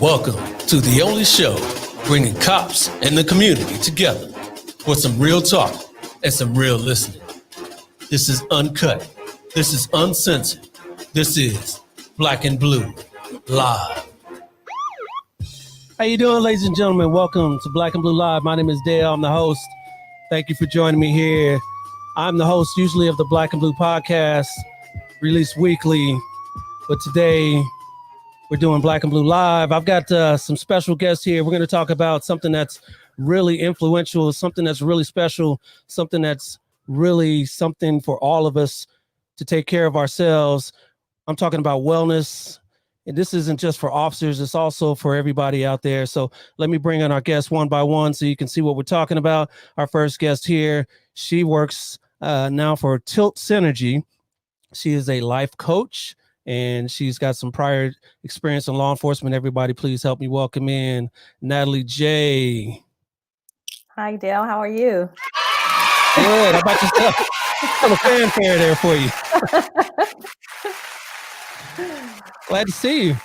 Welcome to the only show bringing cops and the community together for some real talk and some real listening. This is uncut. This is uncensored. This is Black and Blue Live. How you doing, ladies and gentlemen? Welcome to Black and Blue Live. My name is Dale. I'm the host. Thank you for joining me here. I'm the host usually of the Black and Blue podcast, released weekly, but today we're doing Black and Blue Live. I've got some special guests here. We're going to talk about something that's really influential, something that's really special, something that's really something for all of us to take care of ourselves. I'm talking about wellness. And this isn't just for officers, it's also for everybody out there. So let me bring on our guests one by one so you can see what we're talking about. Our first guest here, she works now for Tilt Synergy. She is a life coach, and she's got some prior experience in law enforcement. Everybody, please help me welcome in Natalie J. Hi, Dale. How are you? Good. How about yourself? Got a fanfare there for you. Glad to see you.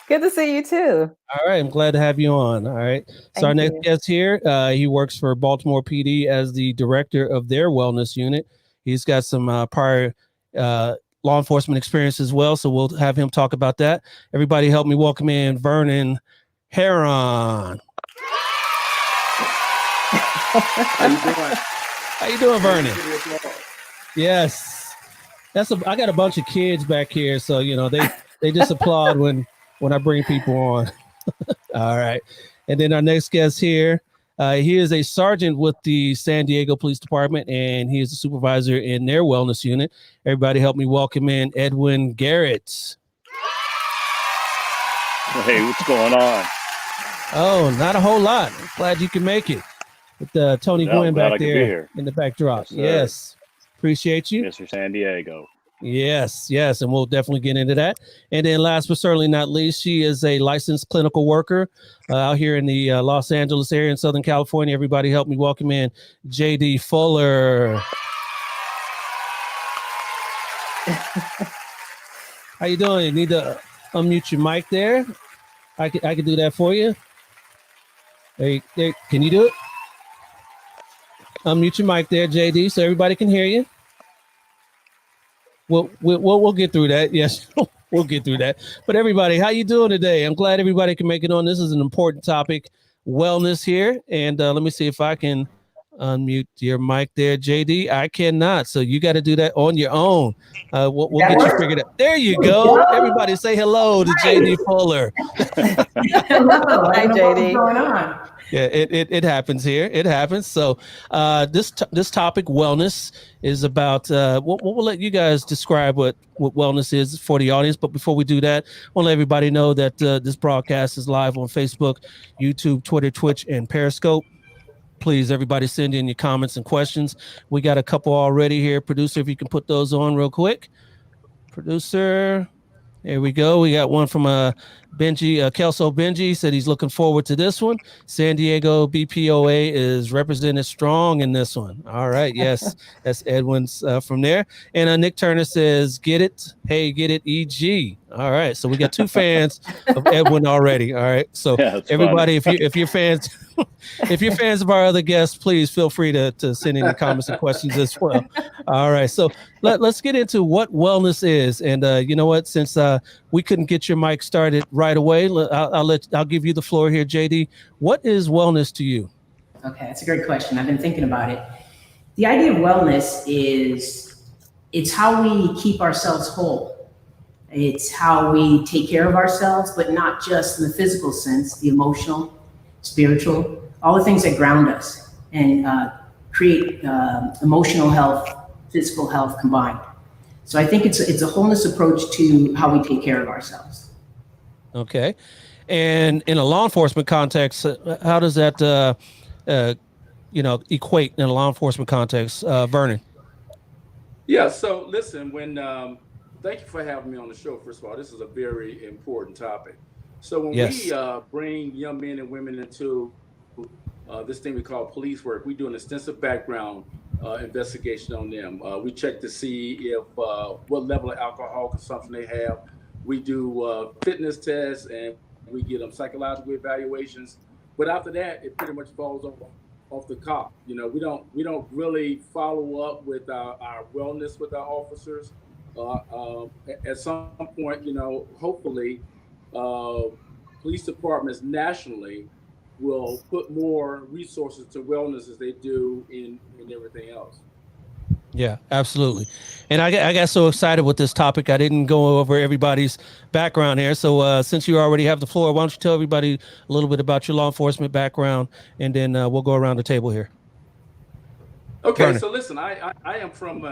Good to see you too. All right. I'm glad to have you on. All right. So our next guest here, he works for Baltimore PD as the director of their wellness unit. He's got some prior law enforcement experience as well, so we'll have him talk about that. Everybody help me welcome in Vernon Heron. How you doing, Vernon? Yes. I got a bunch of kids back here, so you know they just applaud when I bring people on. All right. And then our next guest here, he is a sergeant with the San Diego Police Department, and he is a supervisor in their wellness unit. Everybody help me welcome in Edwin Garrett. Hey, what's going on? Oh, not a whole lot. Glad you can make it. With Tony Gwynn back there in the backdrop. Yes. Appreciate you. Mr. San Diego. Yes, and we'll definitely get into that. And then last but certainly not least, she is a licensed clinical worker out here in the Los Angeles area in Southern California. Everybody help me welcome in JD Fuller. How you doing? You need to unmute your mic there. I can do that for you. There, can you do it? Unmute your mic there, JD, so everybody can hear you. We'll get through that. Yes, we'll get through that. But everybody, how you doing today? I'm glad everybody can make it on. This is an important topic, wellness here. And let me see if I can unmute your mic there, JD. I cannot. So you got to do that on your own. We'll get you figured out. There you go. Everybody say hello to JD Fuller. Hello. Hi, JD. What's going on? Yeah, it happens here. It happens. So this topic, wellness, is about. We'll let you guys describe what wellness is for the audience. But before we do that, I want to let everybody know that this broadcast is live on Facebook, YouTube, Twitter, Twitch, and Periscope. Please, everybody, send in your comments and questions. We got a couple already here. Producer, if you can put those on real quick. Producer. There we go. We got one from Benji, Kelso Benji said he's looking forward to this one. San Diego BPOA is represented strong in this one. All right. Yes, that's Edwin's from there. And Nick Turner says, get it. Hey, get it, EG. All right. So we got two fans of Edwin already. All right. So Yeah, that's everybody, funny. if you're fans, if you're fans of our other guests, please feel free to send in your comments and questions as well. All right. So let's get into what wellness is. And you know what? Since we couldn't get your mic started right away, I'll give you the floor here, JD. What is wellness to you? Okay, that's a great question. I've been thinking about it. The idea of wellness is it's how we keep ourselves whole. It's how we take care of ourselves, but not just in the physical sense, the emotional, spiritual, all the things that ground us and create emotional health, physical health combined. So I think it's a wholeness approach to how we take care of ourselves. Okay. And in a law enforcement context, how does that, equate in a law enforcement context? Vernon? Yeah, so listen, thank you for having me on the show. First of all, this is a very important topic. So when Yes. we bring young men and women into this thing we call police work, we do an extensive background investigation on them. We check to see if what level of alcohol consumption they have. We do fitness tests and we give them psychological evaluations. But after that, it pretty much falls off the cop. You know, we don't really follow up with our wellness with our officers. At some point, hopefully, police departments nationally will put more resources to wellness as they do in everything else. Yeah, absolutely. And I got so excited with this topic, I didn't go over everybody's background here. So since you already have the floor, why don't you tell everybody a little bit about your law enforcement background, and then we'll go around the table here. Okay, Vernon. so listen, I am from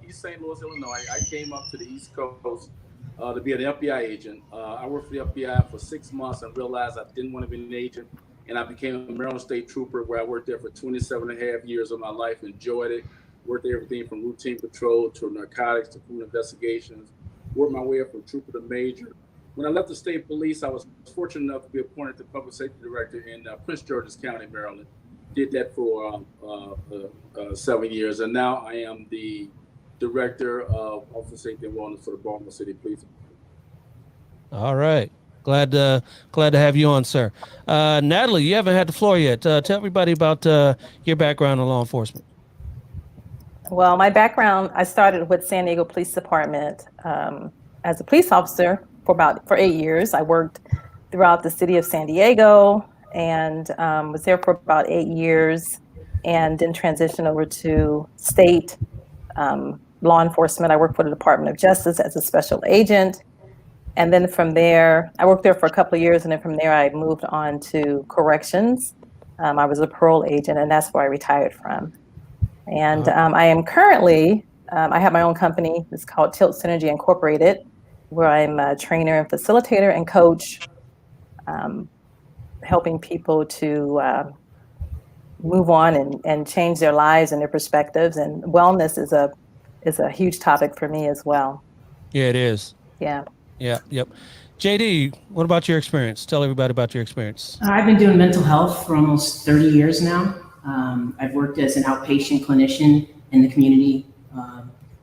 East St. Louis, Illinois. I came up to the East Coast to be an FBI agent. I worked for the FBI for 6 months and realized I didn't want to be an agent. And I became a Maryland State Trooper, where I worked there for 27 and a half years of my life, enjoyed it, worked everything from routine patrol to narcotics to criminal investigations, worked my way up from trooper to major. When I left the state police, I was fortunate enough to be appointed to public safety director in Prince George's County, Maryland. Did that for 7 years. And now I am the director of officer safety and wellness for the Baltimore City Police. All right. Glad to have you on, sir. Natalie, you haven't had the floor yet. Tell everybody about your background in law enforcement. Well, my background, I started with San Diego Police Department as a police officer for 8 years. I worked throughout the city of San Diego and was there for about 8 years, and then transitioned over to state law enforcement. I worked for the Department of Justice as a special agent. And then from there, I worked there for a couple of years, and then from there I moved on to corrections. I was a parole agent, and that's where I retired from. And I am currently, I have my own company. It's called Tilt Synergy Incorporated, where I'm a trainer and facilitator and coach, helping people to move on and change their lives and their perspectives. And wellness is a huge topic for me as well. Yeah, it is. Yeah. Yeah. Yep. JD, what about your experience? Tell everybody about your experience. I've been doing mental health for almost 30 years now. I've worked as an outpatient clinician in the community,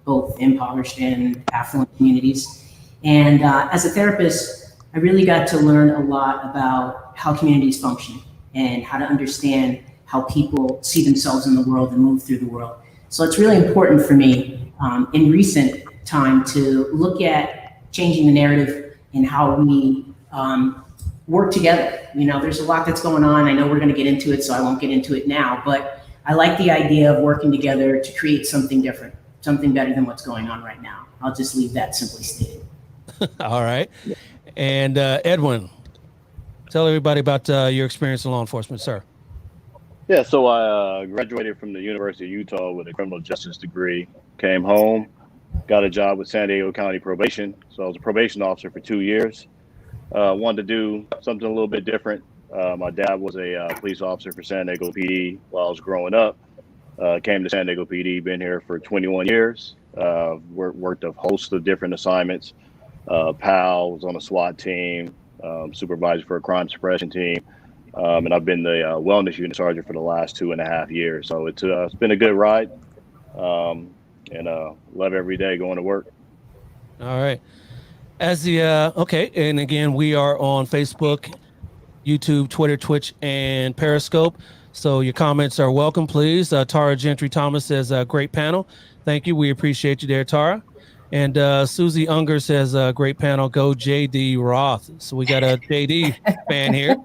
both impoverished and affluent communities. And as a therapist, I really got to learn a lot about how communities function and how to understand how people see themselves in the world and move through the world. So it's really important for me in recent time to look at changing the narrative and how we work together. There's a lot that's going on. I know we're going to get into it, so I won't get into it now, but I like the idea of working together to create something different, something better than what's going on right now. I'll just leave that simply stated. All right. And Edwin, tell everybody about your experience in law enforcement, sir. Yeah, so I graduated from the University of Utah with a criminal justice degree. Came home, got a job with San Diego County Probation. So I was a probation officer for 2 years. Wanted to do something a little bit different. My dad was a police officer for San Diego PD while I was growing up. Came to San Diego PD, been here for 21 years. Worked a host of different assignments. PAL, was on a SWAT team, supervisor for a crime suppression team. And I've been the wellness unit sergeant for the last 2.5 years. So it's been a good ride, and love every day going to work. All right. As the okay, and again, we are on Facebook, YouTube, Twitter, Twitch, and Periscope. So your comments are welcome, please. Tara Gentry Thomas says, "Great panel, thank you. We appreciate you there, Tara." And Susie Unger says, "Great panel. Go JD Roth." So we got a JD fan here.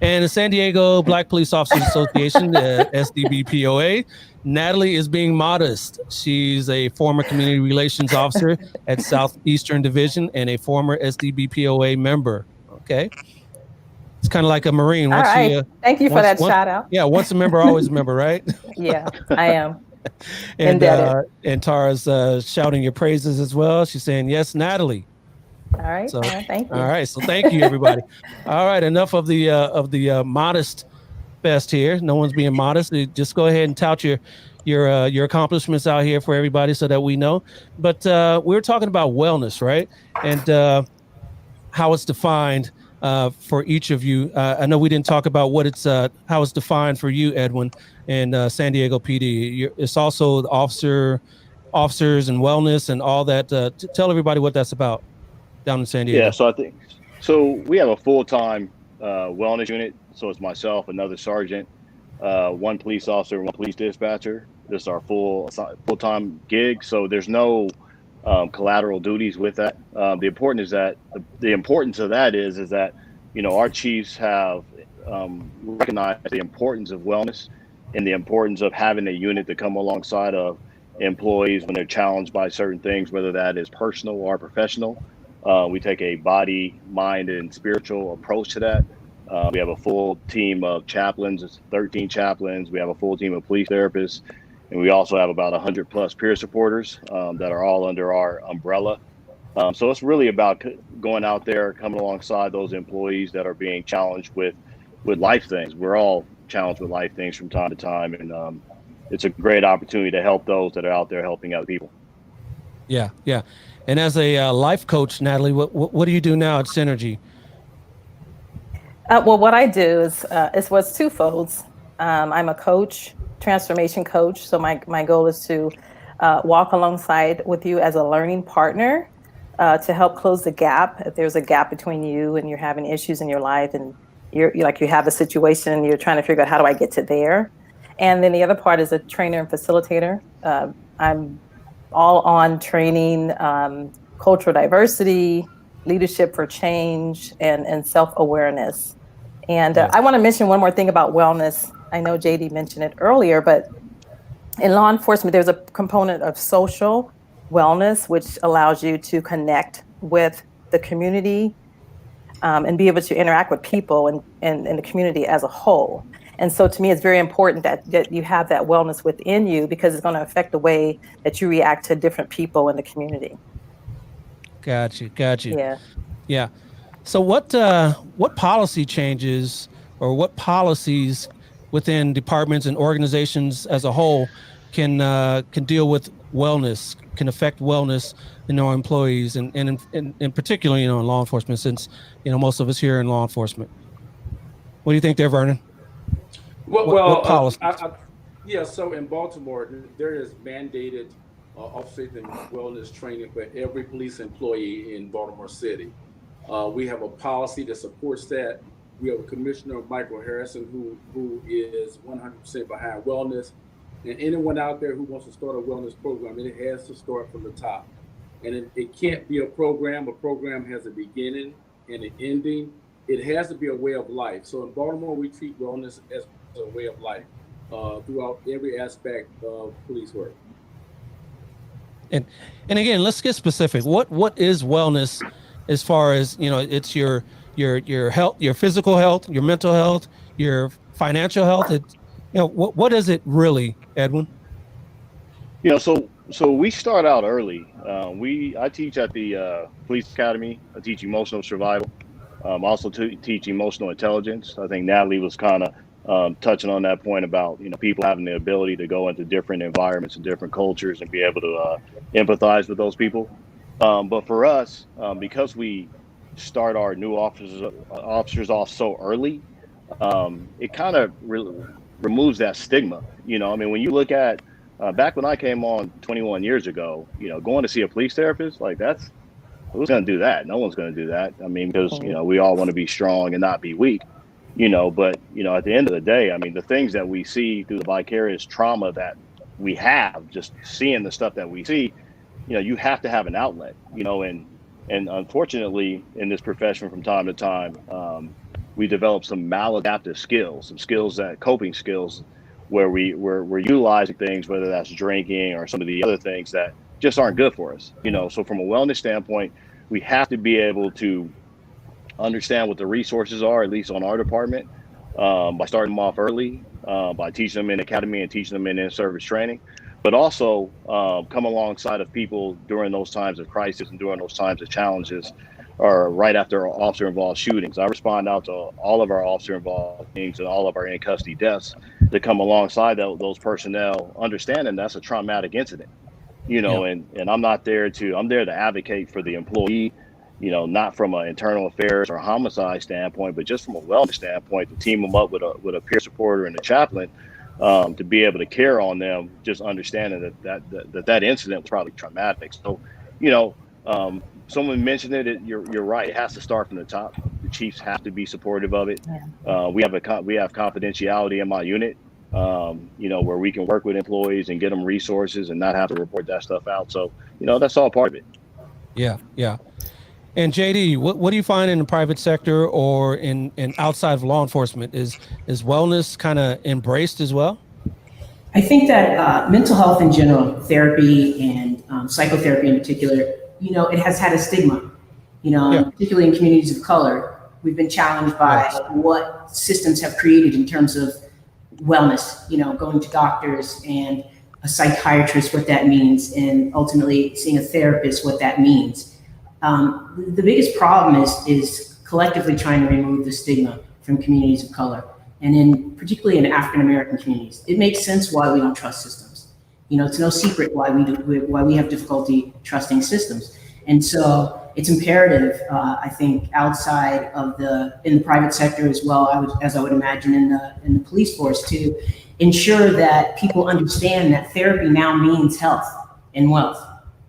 And the San Diego Black Police Officers Association, the SDBPOA, Natalie is being modest. She's a former community relations officer at Southeastern Division and a former SDBPOA member. Okay. It's kind of like a Marine. All right. Thank you for that shout out. Yeah, once a member, always a member, right? Yeah, I am. And Tara's shouting your praises as well. She's saying, yes, Natalie. All right. So, thank you. All right. So thank you, everybody. All right. Enough of the modest fest here. No one's being modest. Just go ahead and tout your accomplishments out here for everybody so that we know. But we were talking about wellness, right? And how it's defined for each of you. I know we didn't talk about what how it's defined for you, Edwin, and San Diego PD. It's also the officers and wellness and all that. Tell everybody what that's about down in San Diego. Yeah, so we have a full-time wellness unit. So it's myself, another sergeant, one police officer, one police dispatcher. This is our full-time gig. So there's no collateral duties with that. The importance of that is that, you know, our chiefs have recognized the importance of wellness and the importance of having a unit to come alongside of employees when they're challenged by certain things, whether that is personal or professional. We take a body, mind, and spiritual approach to that. We have a full team of chaplains, it's 13 chaplains. We have a full team of police therapists. And we also have about 100 plus peer supporters that are all under our umbrella. So it's really about going out there, coming alongside those employees that are being challenged with life things. We're all challenged with life things from time to time. And it's a great opportunity to help those that are out there helping other people. Yeah, yeah. And as a life coach, Natalie, what do you do now at Synergy? Well, what I do is twofold. I'm a coach, transformation coach. So my goal is to walk alongside with you as a learning partner to help close the gap. If there's a gap between you and you're having issues in your life and you have a situation and you're trying to figure out how do I get to there. And then the other part is a trainer and facilitator. I'm all on training, cultural diversity, leadership for change, and self-awareness. And I want to mention one more thing about wellness. I know JD mentioned it earlier, but in law enforcement, there's a component of social wellness, which allows you to connect with the community and be able to interact with people and the community as a whole. And so to me, it's very important that you have that wellness within you because it's going to affect the way that you react to different people in the community. Got you. Yeah. So what policy changes or what policies within departments and organizations as a whole can deal with wellness, can affect wellness in our employees and in particular, in law enforcement, since, most of us here in law enforcement. What do you think there, Vernon? What policies? So in Baltimore, there is mandated officer and wellness training for every police employee in Baltimore City. We have a policy that supports that. We have a Commissioner, Michael Harrison, who is 100% behind wellness. And anyone out there who wants to start a wellness program, it has to start from the top. And it can't be a program. A program has a beginning and an ending. It has to be a way of life. So in Baltimore, we treat wellness as a way of life throughout every aspect of police work. And again, let's get specific. What is wellness as far as, it's your health, your physical health, your mental health, your financial health. What is it really, Edwin? So we start out early. I teach at the police academy. I teach emotional survival. Also teach emotional intelligence. I think Natalie was kind of touching on that point about people having the ability to go into different environments and different cultures and be able to empathize with those people. But for us, because we start our new officers off so early, it kind of removes that stigma. I mean, when you look at back when I came on 21 years ago, going to see a police therapist, like who's going to do that? No one's going to do that. I mean, because, we all want to be strong and not be weak, but, at the end of the day, I mean, the things that we see through the vicarious trauma that we have, just seeing the stuff that we see, you have to have an outlet, and unfortunately in this profession from time to time, we develop some maladaptive skills, coping skills, where we're utilizing things, whether that's drinking or some of the other things that just aren't good for us. So from a wellness standpoint, we have to be able to understand what the resources are, at least on our department, by starting them off early, by teaching them in academy and teaching them in service training, but also come alongside of people during those times of crisis and during those times of challenges, or right after officer-involved shootings. I respond out to all of our officer-involved things and all of our in-custody deaths to come alongside those personnel, understanding that's a traumatic incident, and I'm there to advocate for the employee, not from an internal affairs or homicide standpoint, but just from a wellness standpoint, to team them up with a peer supporter and a chaplain, to be able to care on them, just understanding that incident was probably traumatic. So, someone mentioned it. You're right. It has to start from the top. The chiefs have to be supportive of it. Yeah. We have confidentiality in my unit, where we can work with employees and get them resources and not have to report that stuff out. So, that's all part of it. Yeah. And JD, what do you find in the private sector or in outside of law enforcement? Is wellness kind of embraced as well? I think that mental health in general, therapy and psychotherapy in particular, it has had a stigma, particularly in communities of color. We've been challenged by what systems have created in terms of wellness, going to doctors and a psychiatrist, what that means, and ultimately seeing a therapist, what that means. The biggest problem is collectively trying to remove the stigma from communities of color, and particularly in African-American communities. It makes sense why we don't trust systems. It's no secret why we have difficulty trusting systems. And so it's imperative, I think, outside of in the private sector as well, I would imagine in the police force, to ensure that people understand that therapy now means health and wealth.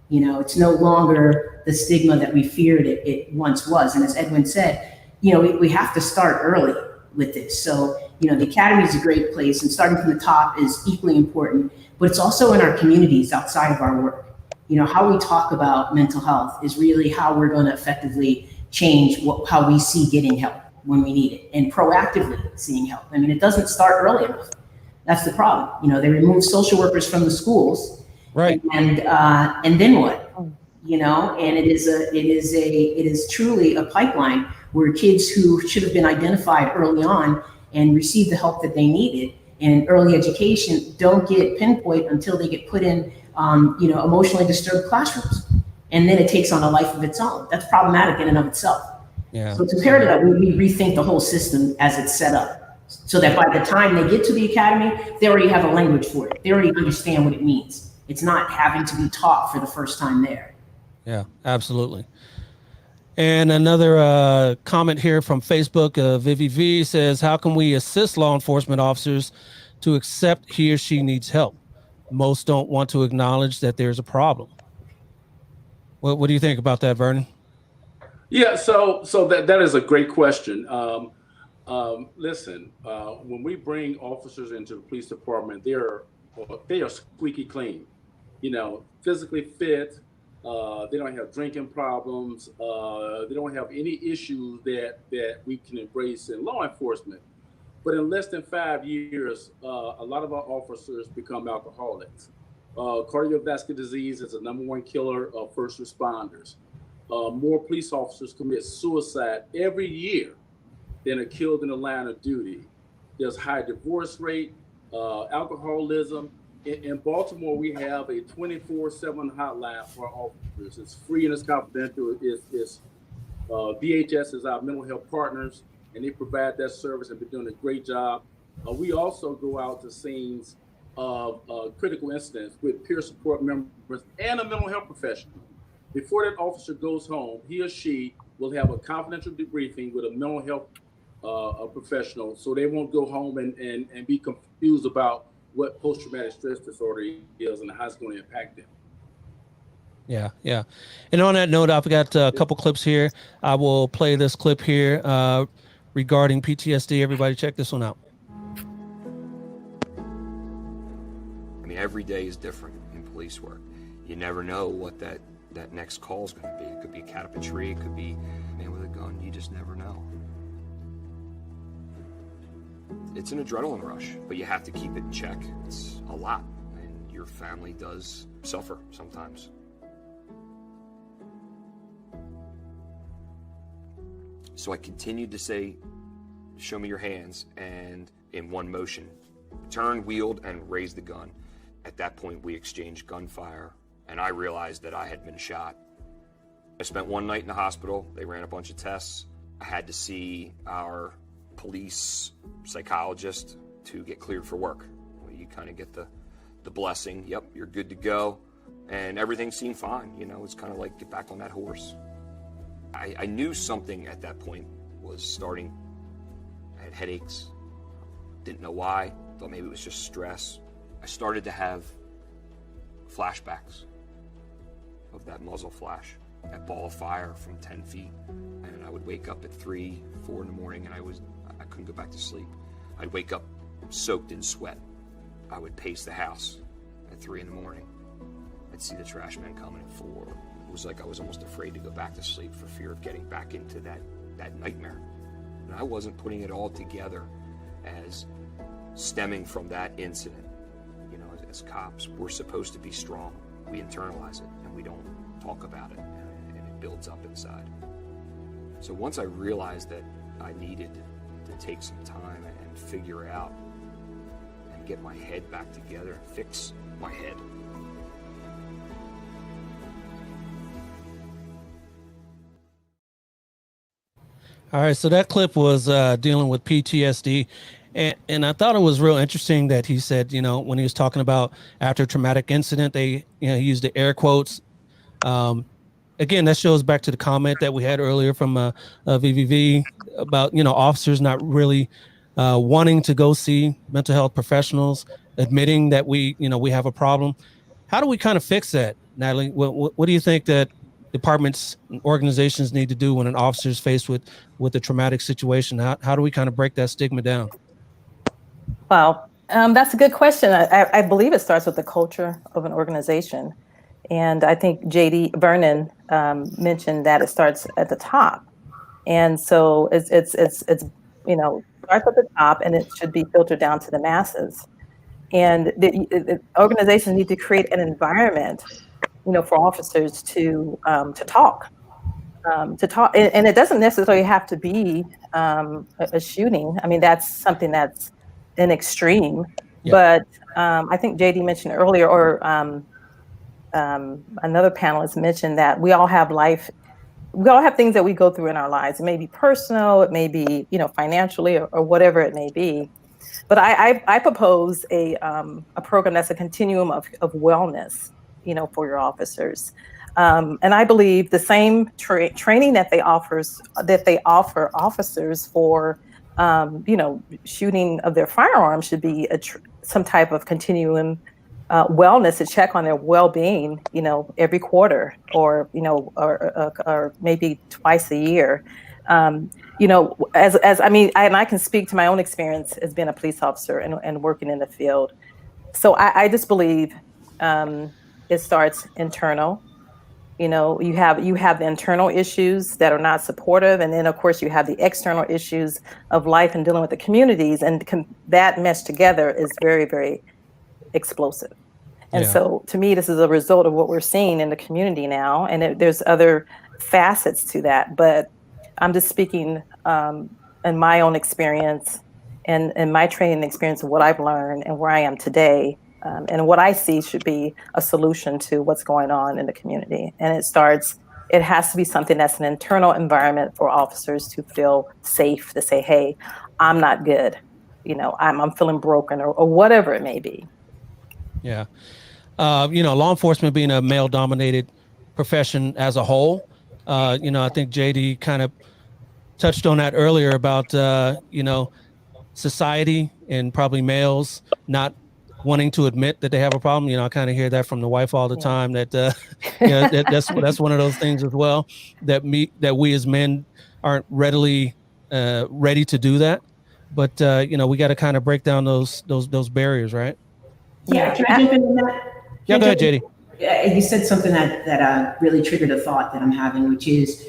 It's no longer the stigma that we feared it once was. And as Edwin said, we have to start early with this. So, the academy is a great place, and starting from the top is equally important, but it's also in our communities outside of our work. How we talk about mental health is really how we're going to effectively change how we see getting help when we need it, and proactively seeing help. I mean, it doesn't start early enough. That's the problem. They remove social workers from the schools, right? And then what? And it is truly a pipeline where kids who should have been identified early on and received the help that they needed in early education don't get pinpoint until they get put in, emotionally disturbed classrooms. And then it takes on a life of its own. That's problematic in and of itself. Yeah. So it's imperative that we rethink the whole system as it's set up, so that by the time they get to the academy, they already have a language for it. They already understand what it means. It's not having to be taught for the first time there. Yeah, absolutely. And another comment here from Facebook, Vivi V says, how can we assist law enforcement officers to accept he or she needs help? Most don't want to acknowledge that there's a problem. What do you think about that, Vernon? Yeah, so that is a great question. Listen, when we bring officers into the police department, they are squeaky clean, physically fit. They don't have drinking problems. They don't have any issues that we can embrace in law enforcement. But in less than 5 years, a lot of our officers become alcoholics. Cardiovascular disease is the #1 killer of first responders. More police officers commit suicide every year than are killed in the line of duty. There's high divorce rate. alcoholism. In Baltimore, we have a 24/7 hotline for our officers. It's free and it's confidential. It's DHS is our mental health partners, and they provide that service and been doing a great job. We also go out to scenes of critical incidents with peer support members and a mental health professional. Before that officer goes home, he or she will have a confidential debriefing with a mental health professional, so they won't go home and be confused about what post-traumatic stress disorder is and how it's going to impact them. Yeah, yeah. And on that note, I've got a couple clips here. I will play this clip here regarding PTSD. Everybody check this one out. I mean, every day is different in police work. You never know what that next call is going to be. It could be a cat up a tree. It could be a man with a gun. You just never know. It's an adrenaline rush, but you have to keep it in check. It's a lot, and your family does suffer sometimes. So I continued to say, show me your hands, and in one motion, turned, wheeled, and raised the gun. At that point, we exchanged gunfire, and I realized that I had been shot. I spent one night in the hospital. They ran a bunch of tests. I had to see our police psychologist to get cleared for work. You kind of get the blessing, yep, you're good to go, and everything seemed fine. You know, it's kind of like get back on that horse. I knew something at that point was starting. I had headaches, didn't know why, thought maybe it was just stress. I started to have flashbacks of that muzzle flash, that ball of fire from 10 feet, and I would wake up at 3, 4 in the morning, and I couldn't go back to sleep. I'd wake up soaked in sweat. I would pace the house at 3 in the morning. I'd see the trash men coming at 4. It was like I was almost afraid to go back to sleep for fear of getting back into that nightmare. And I wasn't putting it all together as stemming from that incident. You know, as cops, we're supposed to be strong. We internalize it and we don't talk about it, and it builds up inside. So once I realized that I needed to take some time and figure out and get my head back together, fix my head. All right, so that clip was dealing with PTSD, and I thought it was real interesting that he said, you know, when he was talking about after a traumatic incident, they, you know, he used the air quotes. Again, that shows back to the comment that we had earlier from VVV about, you know, officers not really wanting to go see mental health professionals, admitting that we have a problem. How do we kind of fix that, Natalie? What do you think that departments and organizations need to do when an officer is faced with a traumatic situation? How do we kind of break that stigma down? Well, that's a good question. I believe it starts with the culture of an organization. And I think J.D. Vernon mentioned that it starts at the top. And so it's you know, starts at the top and it should be filtered down to the masses. And the organizations need to create an environment, you know, for officers to talk. And it doesn't necessarily have to be a shooting. I mean, that's something that's an extreme. Yeah. But I think JD mentioned earlier, or another panelist mentioned that we all have things that we go through in our lives. It may be personal, it may be, you know, financially or whatever it may be. But I propose a program that's a continuum of wellness, you know, for your officers. And I believe the same training that they offer officers for, you know, shooting of their firearms should be some type of continuum wellness to check on their well-being, you know, every quarter or, you know, or maybe twice a year. You know, as I mean, I can speak to my own experience as being a police officer and working in the field. So I just believe it starts internal. You know, you have the internal issues that are not supportive, and then of course you have the external issues of life and dealing with the communities, and that meshed together is very, very explosive. And yeah. So to me, this is a result of what we're seeing in the community now, and there's other facets to that, but I'm just speaking in my own experience and my training experience and what I've learned and where I am today, and what I see should be a solution to what's going on in the community. And it has to be something that's an internal environment for officers to feel safe to say, hey, I'm not good. I'm feeling broken or whatever it may be. Yeah. Law enforcement being a male dominated profession as a whole, I think JD kind of touched on that earlier about, society and probably males not wanting to admit that they have a problem. I kind of hear that from the wife all the time that, that's one of those things as well, that we as men aren't ready to do that. But, we got to kind of break down those barriers, right? Yeah, can I jump in on that? Yeah, go ahead, JD. You said something that really triggered a thought that I'm having, which is,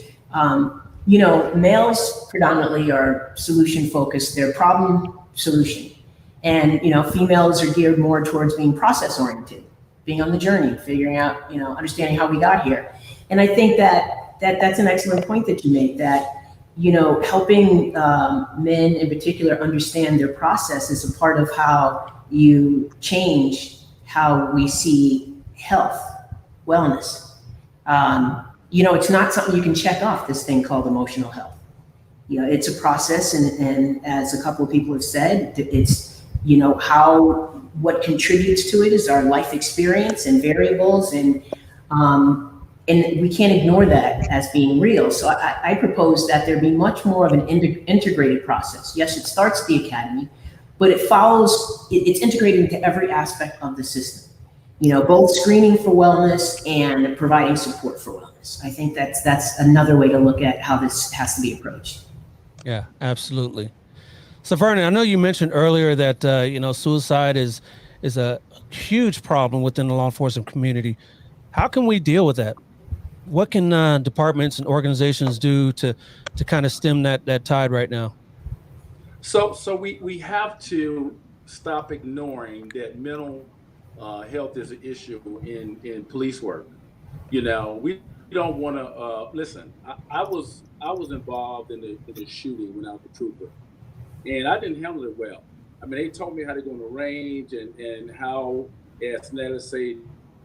males predominantly are solution focused. They're problem solution. And, females are geared more towards being process oriented, being on the journey, figuring out, understanding how we got here. And I think that's an excellent point that you made, that, helping men in particular understand their process is a part of how you change how we see health, wellness. It's not something you can check off, this thing called emotional health. It's a process, and as a couple of people have said, it's, what contributes to it is our life experience and variables, and we can't ignore that as being real. So I propose that there be much more of an integrated process. Yes, it starts at the academy, but it's integrated into every aspect of the system. Both screening for wellness and providing support for wellness. I think that's another way to look at how this has to be approached. Yeah, absolutely. So Vernon, I know you mentioned earlier that, suicide is a huge problem within the law enforcement community. How can we deal with that? What can departments and organizations do to kind of stem that tide right now? So we have to stop ignoring that mental health is an issue in police work. We don't want to listen. I was involved in the shooting when I was a trooper, and I didn't handle it well. I mean, they taught me how to go on the range and how, as Netta say,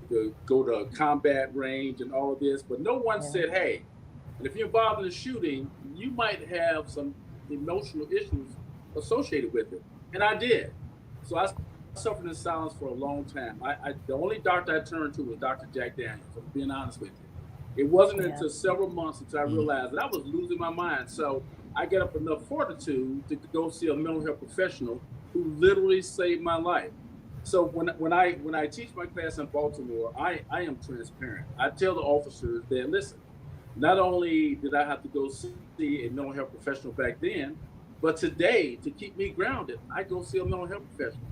to go to a combat range and all of this, but no one said, hey, if you're involved in a shooting, you might have some emotional issues associated with it. And I did. So I suffered in silence for a long time. The only doctor I turned to was Dr. Jack Daniels, I'm being honest with you. It wasn't until several months until I realized that I was losing my mind. So I get up enough fortitude to go see a mental health professional who literally saved my life. So when I teach my class in Baltimore, I am transparent. I tell the officers that, listen, not only did I have to go see a mental health professional back then, but today, to keep me grounded, I go see a mental health professional.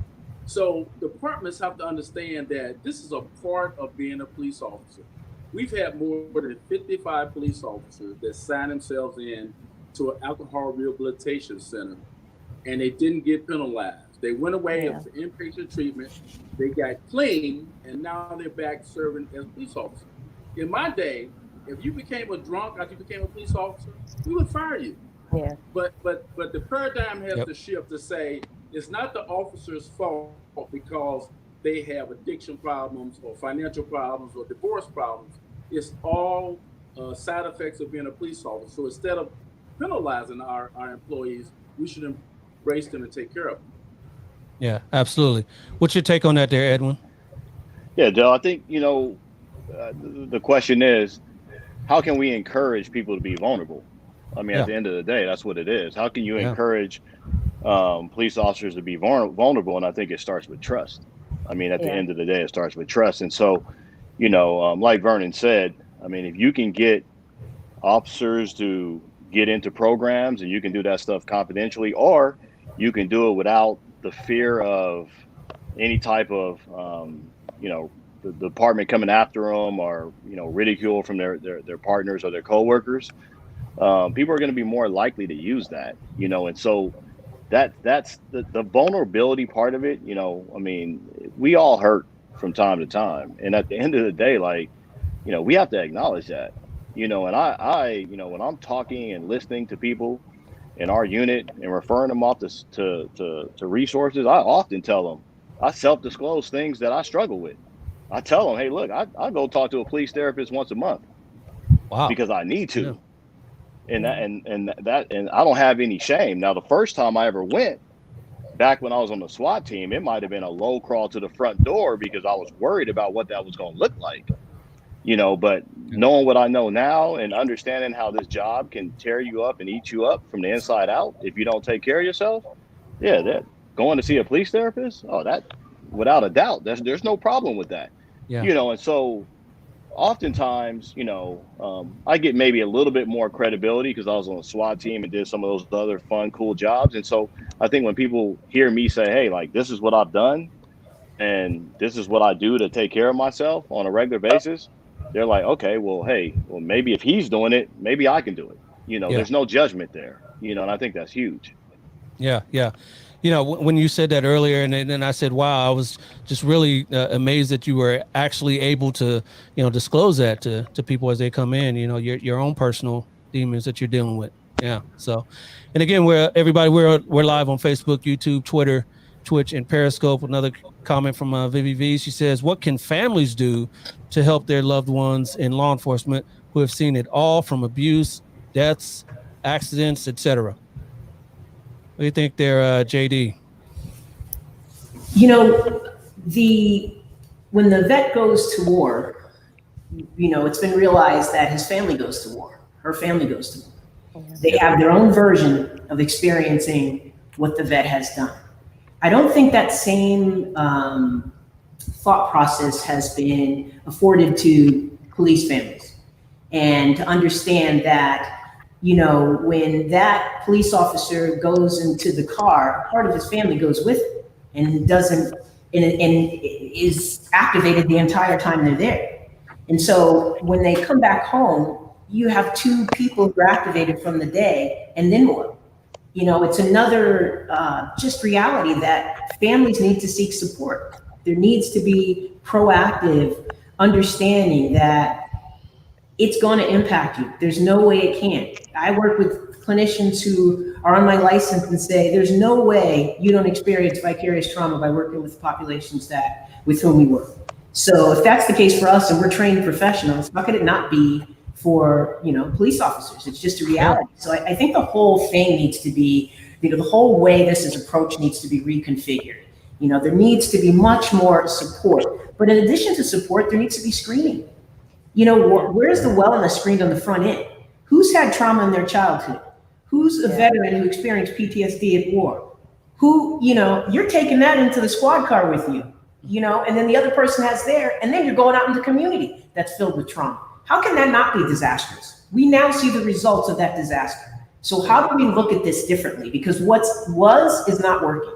So departments have to understand that this is a part of being a police officer. We've had more than 55 police officers that signed themselves in to an alcohol rehabilitation center, and they didn't get penalized. They went away for inpatient treatment, they got clean, and now they're back serving as police officers. In my day, if you became a drunk after you became a police officer, we would fire you. Yeah. But the paradigm has to shift to say it's not the officer's fault because they have addiction problems or financial problems or divorce problems. It's all side effects of being a police officer. So instead of penalizing our employees, we should embrace them and take care of them. Yeah, absolutely. What's your take on that there, Edwin? Yeah, Joe, I think, the question is, how can we encourage people to be vulnerable? I mean, at the end of the day, that's what it is. How can you encourage police officers to be vulnerable? And I think it starts with trust. I mean, at the end of the day, it starts with trust. And so, like Vernon said, I mean, if you can get officers to get into programs and you can do that stuff confidentially, or you can do it without the fear of any type of, the department coming after them or, ridicule from their partners or their coworkers, people are going to be more likely to use that, and so that's the vulnerability part of it. I mean, we all hurt from time to time. And at the end of the day, we have to acknowledge that, and I when I'm talking and listening to people in our unit and referring them off to resources, I often tell them, I self-disclose things that I struggle with. I tell them, hey, look, I go talk to a police therapist once a month Wow. because I need to. Yeah. And I don't have any shame. Now, the first time I ever went, back when I was on the SWAT team, it might have been a low crawl to the front door because I was worried about what that was going to look like. You know, but knowing what I know now and understanding how this job can tear you up and eat you up from the inside out if you don't take care of yourself, yeah, that going to see a police therapist, oh, that without a doubt, there's no problem with that. Yeah. You know, and so oftentimes, you know, I get maybe a little bit more credibility because I was on a SWAT team and did some of those other fun, cool jobs. And so I think when people hear me say, hey, like, this is what I've done and this is what I do to take care of myself on a regular basis, they're like, okay, well, hey, well, maybe if he's doing it, maybe I can do it. You know, there's no judgment there, you know, and I think that's huge. Yeah. Yeah. You know, when you said that earlier, and then I said, wow, I was just really amazed that you were actually able to, you know, disclose that to people as they come in, you know, your own personal demons that you're dealing with. Yeah. So, and again, we're live on Facebook, YouTube, Twitter, Twitch, and Periscope. Another comment from Vivi V. She says, what can families do to help their loved ones in law enforcement who have seen it all from abuse, deaths, accidents, etc.? What do you think there, JD? You know, when the vet goes to war, you know, it's been realized that his family goes to war, her family goes to war. They have their own version of experiencing what the vet has done. I don't think that same thought process has been afforded to police families. And to understand that, you know, when that police officer goes into the car, part of his family goes with him and is activated the entire time they're there. And so when they come back home, you have two people who are activated from the day and then what? You know, it's another just reality that families need to seek support. There needs to be proactive understanding that it's going to impact you. There's no way it can't. I work with clinicians who are on my license and say, there's no way you don't experience vicarious trauma by working with populations with whom we work. So if that's the case for us and we're trained professionals, how could it not be for, you know, police officers? It's just a reality. So I think the whole thing needs to be, you know, the whole way this is approached needs to be reconfigured. You know, there needs to be much more support. But in addition to support, there needs to be screening. You know, where's the wellness screened on the front end? Who's had trauma in their childhood? Who's a veteran who experienced PTSD at war? Who, you know, you're taking that into the squad car with you, you know, and then the other person has there, and then you're going out in the community that's filled with trauma. How can that not be disastrous? We now see the results of that disaster. So how do we look at this differently? Because what was is not working,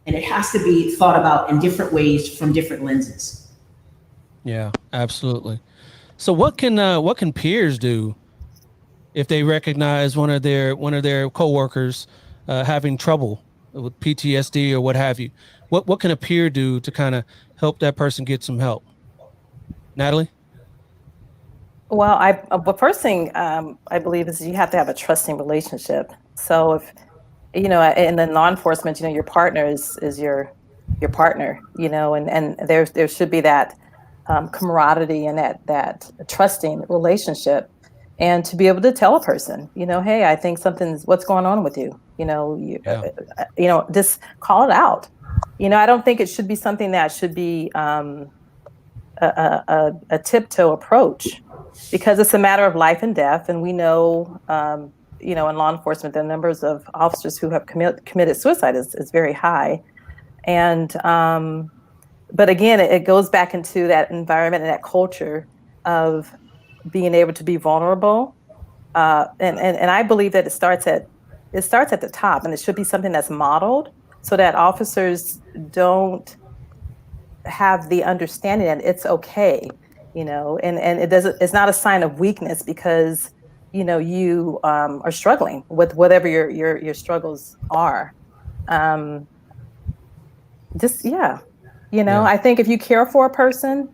and it has to be thought about in different ways from different lenses. Yeah, absolutely. So what can peers do if they recognize one of their coworkers having trouble with PTSD or what have you? What can a peer do to kind of help that person get some help? Natalie? Well, the first thing I believe is you have to have a trusting relationship. So if, you know, in the law enforcement, you know, your partner is your partner, you know, and there should be that camaraderie and that trusting relationship, and to be able to tell a person, you know, hey, I think what's going on with you, you know, you know, just call it out. You know, I don't think it should be something that should be a tiptoe approach, because it's a matter of life and death, and we know, you know, in law enforcement, the numbers of officers who have committed suicide is very high, and but again, it goes back into that environment and that culture of being able to be vulnerable. And I believe that it starts at the top, and it should be something that's modeled so that officers don't have the understanding that it's okay, you know, and it's not a sign of weakness because, you know, you are struggling with whatever your struggles are. You know, I think if you care for a person,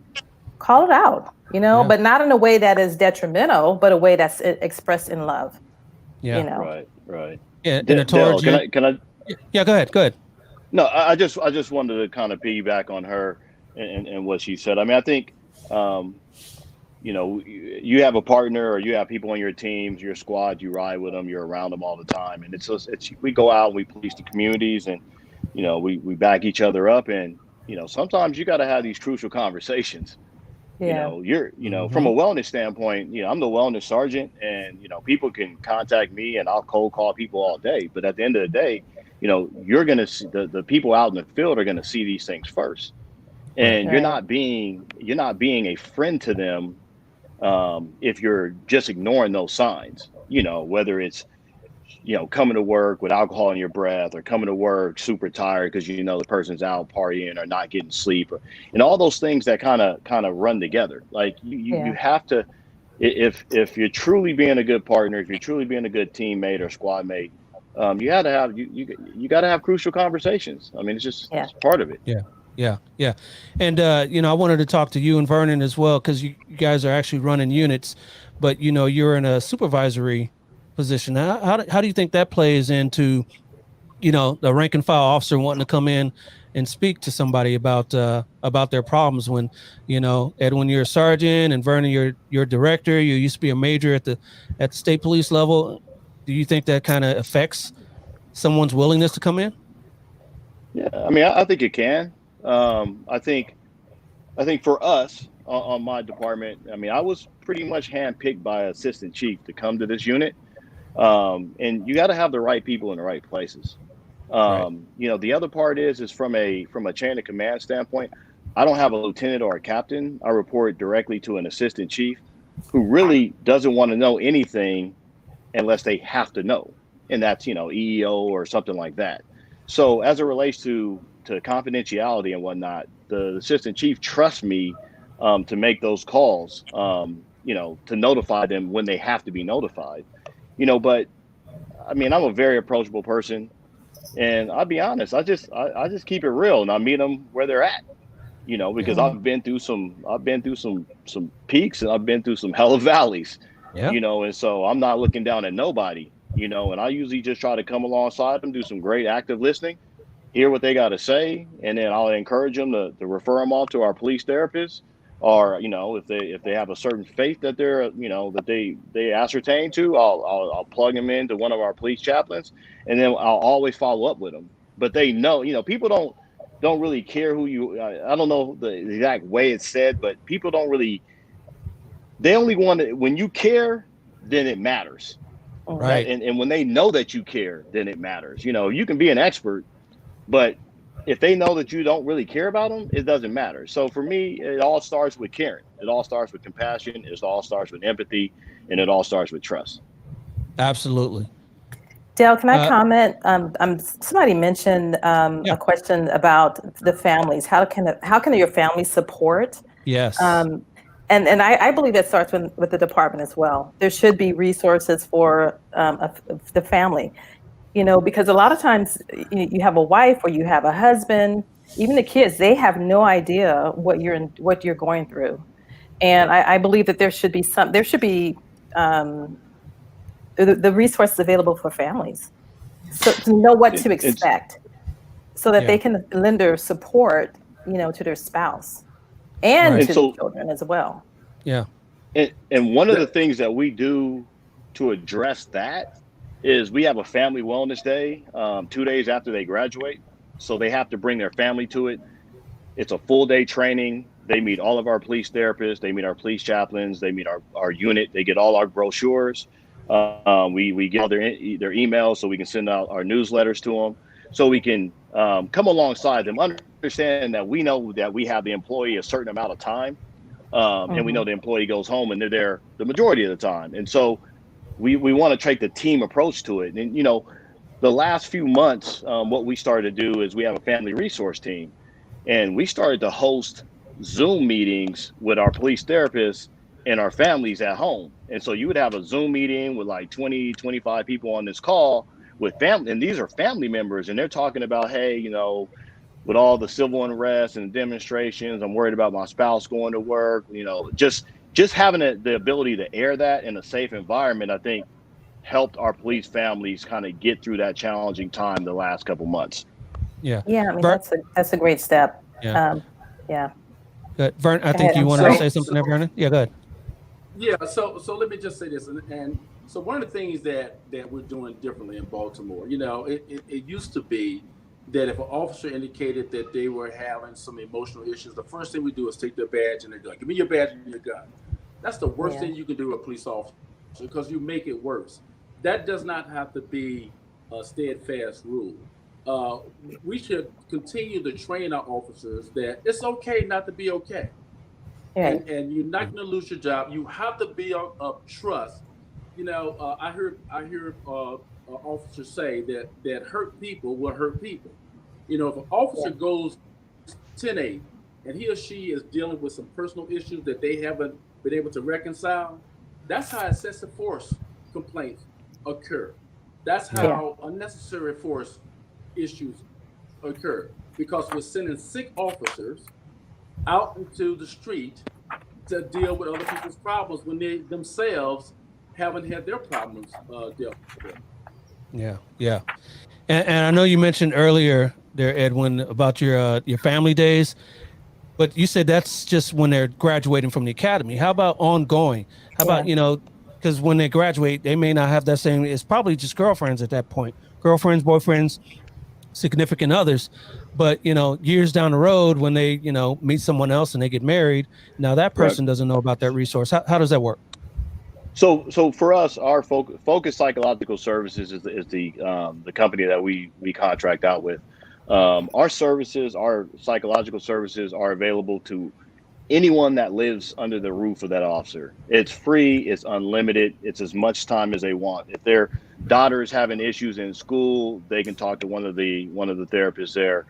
call it out, you know, but not in a way that is detrimental, but a way that's expressed in love. Yeah. You know? Right. Yeah, and Dale, towards can you. I Yeah, go ahead. Go ahead. No, I just wanted to kind of piggyback on her and what she said. I mean, I think um, you have a partner or you have people on your teams, your squad, you ride with them, you're around them all the time, and it's we go out and we police the communities, and we back each other up, and sometimes you got to have these crucial conversations. Yeah. From a wellness standpoint, I'm the wellness sergeant, and people can contact me and I'll cold call people all day, but at the end of the day, you're going to see the people out in the field are going to see these things first, and you're Right. not being a friend to them if you're just ignoring those signs, whether it's coming to work with alcohol in your breath, or coming to work super tired because the person's out partying or not getting sleep, and all those things that kind of run together. Like you have to, if you're truly being a good partner, if you're truly being a good teammate or squad mate, you got to have you got to have crucial conversations. I mean, it's part of it. Yeah. And, I wanted to talk to you and Vernon as well, because you guys are actually running units, but, you're in a supervisory position. How do you think that plays into, the rank and file officer wanting to come in and speak to somebody about their problems when, Edwin, you're a sergeant, and Vernon, you're a director, you used to be a major at the state police level. Do you think that kind of affects someone's willingness to come in? Yeah, I mean, I think it can. I think for us on my department, I mean, I was pretty much handpicked by assistant chief to come to this unit, and you got to have the right people in the right places. Right. The other part is from a chain of command standpoint, I don't have a lieutenant or a captain. I report directly to an assistant chief who really doesn't want to know anything unless they have to know, and that's EEO or something like that. So as it relates to confidentiality and whatnot, the assistant chief trusts me to make those calls, to notify them when they have to be notified. But I mean, I'm a very approachable person, and I'll be honest, I just keep it real, and I meet them where they're at. Because I've been through some peaks, and I've been through some hella valleys. Yeah. And so I'm not looking down at nobody. And I usually just try to come alongside them, do some great active listening, hear what they got to say, and then I'll encourage them to refer them off to our police therapists, or if they have a certain faith that they're that they ascertain to, I'll plug them into one of our police chaplains, and then I'll always follow up with them. But they know, people don't really care who you. I don't know the exact way it's said, but people don't really. They only want to, when you care, then it matters. Right. And when they know that you care, then it matters. You can be an expert, but if they know that you don't really care about them, it doesn't matter. So for me, it all starts with caring. It all starts with compassion. It all starts with empathy, and it all starts with trust. Absolutely. Dale, can I comment? Somebody mentioned a question about the families. How can your family support? Yes. And I believe that starts with the department as well. There should be resources for the family, because a lot of times you have a wife or you have a husband, even the kids, they have no idea what you're going through. And I believe that there should be the resources available for families, so to know what to expect, so that they can lend their support, to their spouse and to the children as well. Yeah. And one of the things that we do to address that is we have a family wellness day 2 days after they graduate. So they have to bring their family to it. It's a full day training. They meet all of our police therapists. They meet our police chaplains. They meet our unit. They get all our brochures. We get all their emails so we can send out our newsletters to them, so we can come alongside them, understand that we know that we have the employee a certain amount of time, and we know the employee goes home and they're there the majority of the time. And so we want to take the team approach to it. And, the last few months, what we started to do is we have a family resource team, and we started to host Zoom meetings with our police therapists and our families at home. And so you would have a Zoom meeting with like 20, 25 people on this call with family, and these are family members, and they're talking about, hey, with all the civil unrest and demonstrations, I'm worried about my spouse going to work, just having the ability to air that in a safe environment, I think helped our police families kind of get through that challenging time the last couple months. Yeah, I mean, that's a great step. Yeah. Yeah. Good. Vern, I think ahead, you I'm wanted to sorry. say something there, Vernon? Yeah, go ahead. Yeah, so let me just say this, and so one of the things that we're doing differently in Baltimore, you know, it used to be that if an officer indicated that they were having some emotional issues, the first thing we do is take their badge and their gun. Give me your badge and your gun. That's the worst thing you can do to a police officer, because you make it worse. That does not have to be a steadfast rule. We should continue to train our officers that it's okay not to be okay. Yeah. And you're not going to lose your job. You have to be of trust. You know, I heard officers say that hurt people will hurt people. You know, if an officer goes 10-8 and he or she is dealing with some personal issues that they haven't been able to reconcile, that's how excessive force complaints occur. That's how unnecessary force issues occur, because we're sending sick officers out into the street to deal with other people's problems when they themselves haven't had their problems dealt with. Yeah. And I know you mentioned earlier there, Edwin, about your family days, but you said that's just when they're graduating from the academy. How about ongoing? How about, you know, because when they graduate, they may not have that same, it's probably just girlfriends at that point, girlfriends, boyfriends, significant others. But, you know, years down the road, when they, you know, meet someone else and they get married, now that person doesn't know about that resource. How does that work? So for us, our Focus Psychological Services is the company that we contract out with. Our services, our psychological services, are available to anyone that lives under the roof of that officer. It's free, it's unlimited, it's as much time as they want. If their daughter is having issues in school, they can talk to one of the therapists there.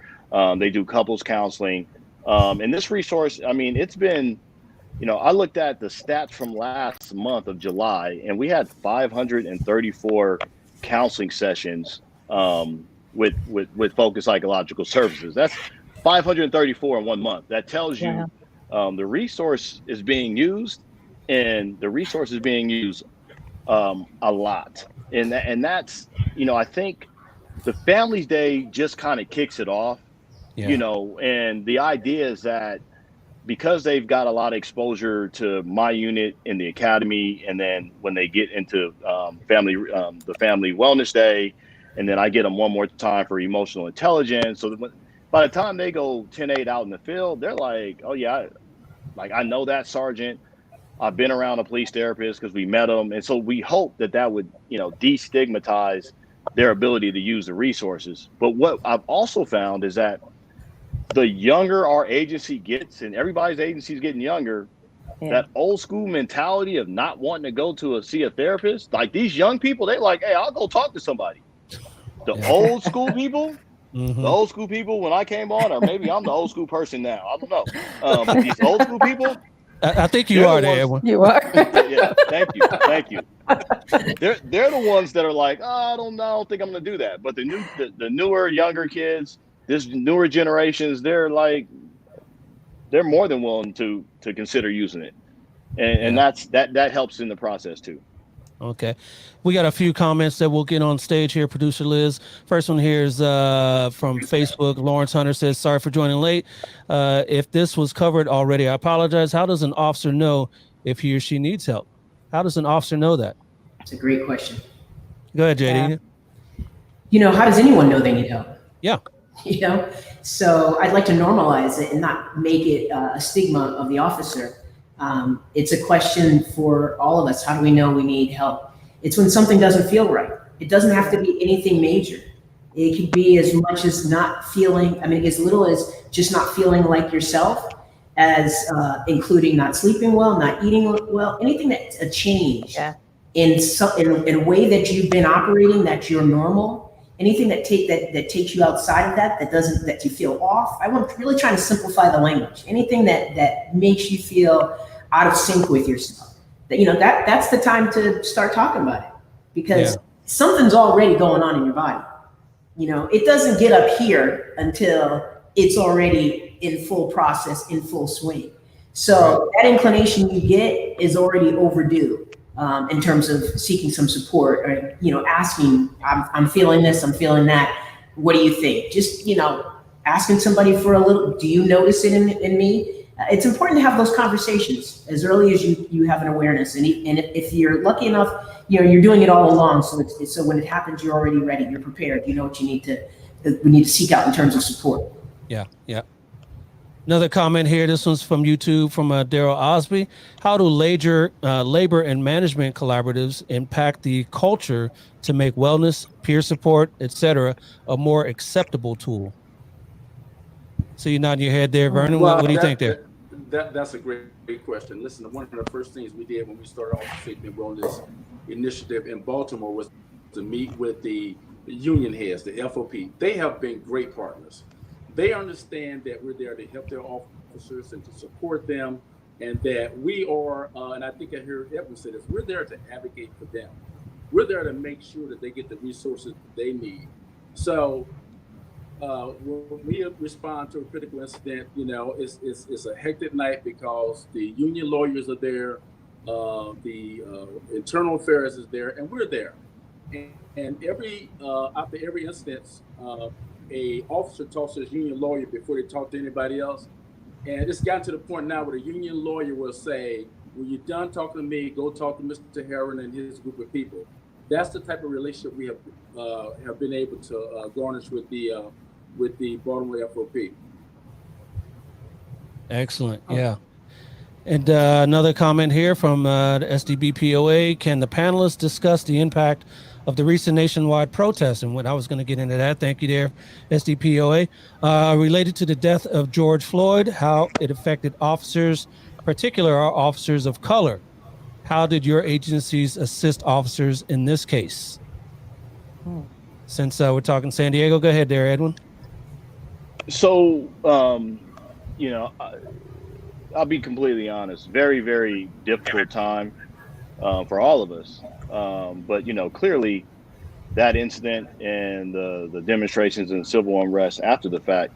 They do couples counseling. And this resource, I mean, it's been, you know, I looked at the stats from last month of July, and we had 534 counseling sessions with Focus Psychological Services. That's 534 in 1 month. That tells you the resource is being used, and the resource is being used a lot. And that's, you know, I think the Families Day just kind of kicks it off, you know, and the idea is that because they've got a lot of exposure to my unit in the academy, and then when they get into the Family Wellness Day, and then I get them one more time for emotional intelligence. So by the time they go 10-8 out in the field, they're like, oh yeah, I know that sergeant. I've been around a police therapist because we met them. And so we hope that would, you know, destigmatize their ability to use the resources. But what I've also found is that the younger our agency gets, and everybody's agency is getting younger, that old school mentality of not wanting to go to see a therapist, like these young people, they like, hey, I'll go talk to somebody. The old school people, the old school people when I came on, or maybe I'm the old school person now, I don't know. But these old school people, I think you are there, Edwin. You are. yeah, thank you. They're the ones that are like, oh, I don't think I'm gonna do that. But the newer, younger kids, this newer generations, they're more than willing to consider using it, and that helps in the process too. Okay, we got a few comments that we'll get on stage here. Producer Liz, first one here is from Facebook. Lawrence Hunter says, sorry for joining late. If this was covered already, I apologize. How does an officer know if he or she needs help? How does an officer know that? It's a great question. Go ahead, JD. You know, how does anyone know they need help? Yeah. You know, so I'd like to normalize it and not make it a stigma of the officer. It's a question for all of us. How do we know we need help? It's when something doesn't feel right. It doesn't have to be anything major. It could be as much as not feeling, I mean, as little as just not feeling like yourself, as including not sleeping well, not eating well, anything that's a change in a way that you've been operating, that's your normal. Anything that takes you outside of that you feel off. I'm really trying to simplify the language. Anything that makes you feel out of sync with yourself. That, you know, that's the time to start talking about it, because something's already going on in your body. You know, it doesn't get up here until it's already in full process, in full swing. So that inclination you get is already overdue. in terms of seeking some support, or asking, I'm feeling this, I'm feeling that. What do you think? Just asking somebody for a little. Do you notice it in me? It's important to have those conversations as early as you have an awareness, and if you're lucky enough, you're doing it all along. So when it happens, you're already ready. You're prepared. You know what we need to seek out in terms of support. Yeah. Another comment here. This one's from YouTube from Daryl Osby. How do labor and management collaboratives impact the culture to make wellness, peer support, etc., a more acceptable tool? So you're nodding your head there, Vernon. What do you think there? That's a great question. Listen, one of the first things we did when we started off the Safety and Wellness Initiative in Baltimore was to meet with the union heads, the FOP. They have been great partners. They understand that we're there to help their officers and to support them, and that we are, and I think I heard Edwin say this, we're there to advocate for them. We're there to make sure that they get the resources that they need. So when we respond to a critical incident, it's a hectic night because the union lawyers are there, the internal affairs is there, and we're there. And after every instance, a officer talks to his union lawyer before they talk to anybody else. And it's gotten to the point now where the union lawyer will say, when you're done talking to me, go talk to Mr. Heron and his group of people. That's the type of relationship we have been able to garnish with the Baltimore FOP. Excellent. Yeah. And another comment here from the SDBPOA. Can the panelists discuss the impact of the recent nationwide protests? And when I was going to get into that, thank you there, SDPOA, related to the death of George Floyd, how it affected officers, particularly our officers of color. How did your agencies assist officers in this case? Since we're talking San Diego, go ahead there, Edwin. So, I'll be completely honest. Very, very difficult time for all of us. But clearly that incident and the demonstrations and civil unrest after the fact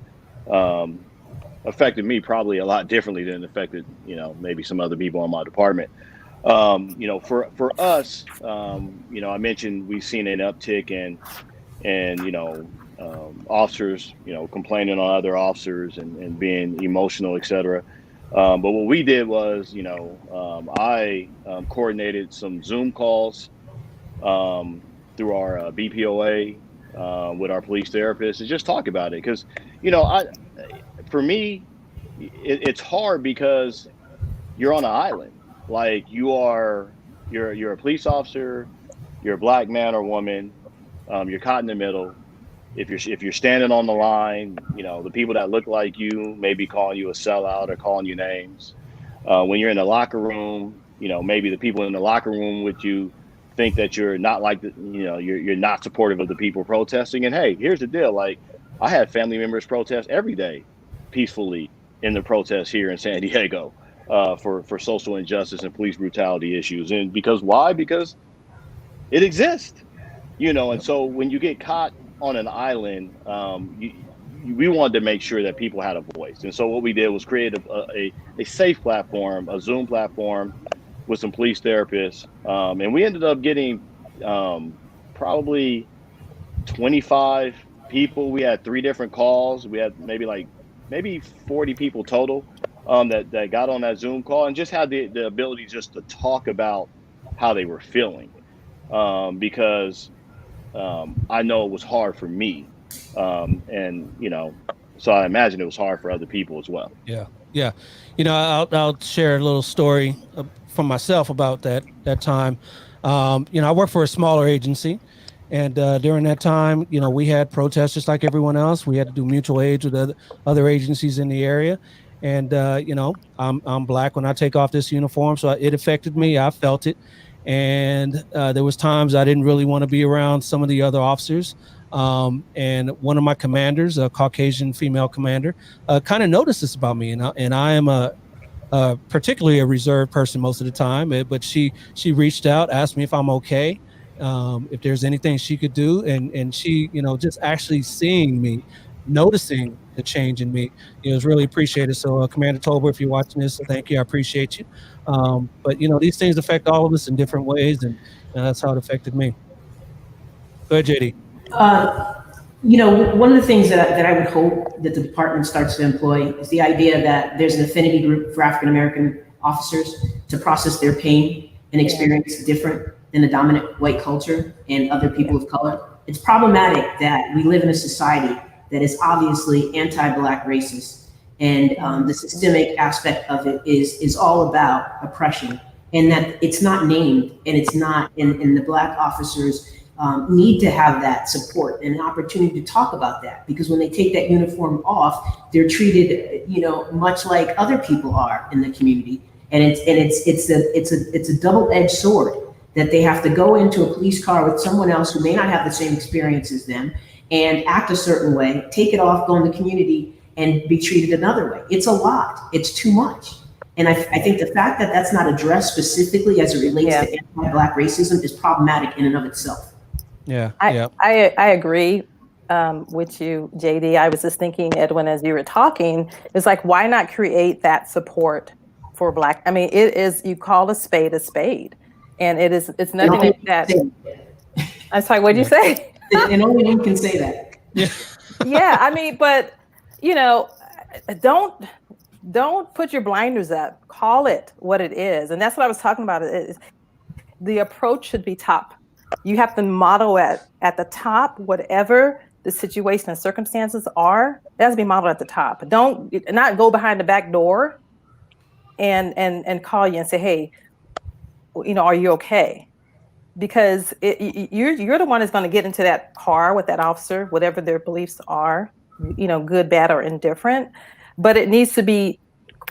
affected me probably a lot differently than it affected, maybe some other people in my department. For us, I mentioned we've seen an uptick in officers, complaining on other officers and being emotional, et cetera. But what we did was, I coordinated some Zoom calls through our BPOA with our police therapists and just talk about it. Because, for me, it's hard because you're on an island. Like you're a police officer, you're a black man or woman, you're caught in the middle. If you're standing on the line, the people that look like you may be calling you a sellout or calling you names. When you're in the locker room, maybe the people in the locker room with you think that you're not like you're not supportive of the people protesting. And hey, here's the deal. Like I had family members protest every day peacefully in the protests here in San Diego for social injustice and police brutality issues. And why? Because it exists, and so when you get caught on an island, we wanted to make sure that people had a voice. And so what we did was create a safe platform, a Zoom platform with some police therapists. And we ended up getting probably 25 people. We had 3 different calls. We had maybe 40 people total that got on that Zoom call and just had the ability just to talk about how they were feeling. Because I know it was hard for me. So I imagine it was hard for other people as well. Yeah. I'll share a little story from myself about that time. I work for a smaller agency, and during that time, we had protests just like everyone else. We had to do mutual aid with other agencies in the area. And, I'm black when I take off this uniform, so it affected me. I felt it. And there was times I didn't really want to be around some of the other officers. And one of my commanders, a Caucasian female commander, kind of noticed this about me. And I am particularly a reserved person most of the time. But she reached out, asked me if I'm okay, if there's anything she could do. And she, just actually seeing me, noticing the change in me, it was really appreciated. So Commander Tolbert, if you're watching this, thank you. I appreciate you. But these things affect all of us in different ways, and that's how it affected me. Go ahead, JD. One of the things that I would hope that the department starts to employ is the idea that there's an affinity group for African American officers to process their pain and experience different than the dominant white culture and other people of color. It's problematic that we live in a society that is obviously anti-Black racist, and the systemic aspect of it is all about oppression, and that it's not named, and it's not, and the Black officers need to have that support and an opportunity to talk about that, because when they take that uniform off, they're treated, much like other people are in the community, and it's a double-edged sword that they have to go into a police car with someone else who may not have the same experience as them and act a certain way, take it off, go in the community, and be treated another way. It's a lot. It's too much. And I think the fact that that's not addressed specifically as it relates to anti-Black racism is problematic in and of itself. Yeah. I agree with you, JD. I was just thinking, Edwin, as you were talking, it's like, why not create that support for Black? I mean, it is, you call a spade, and it's nothing like that. I'm sorry, what'd you say? And only one can say that. Yeah, I mean, but don't put your blinders up. Call it what it is, and that's what I was talking about. The approach should be top. You have to model at the top, whatever the situation and circumstances are. It has to be modeled at the top. Don't not go behind the back door and call you and say, hey, are you okay? Because you're the one that's going to get into that car with that officer, whatever their beliefs are, good, bad, or indifferent. But it needs to be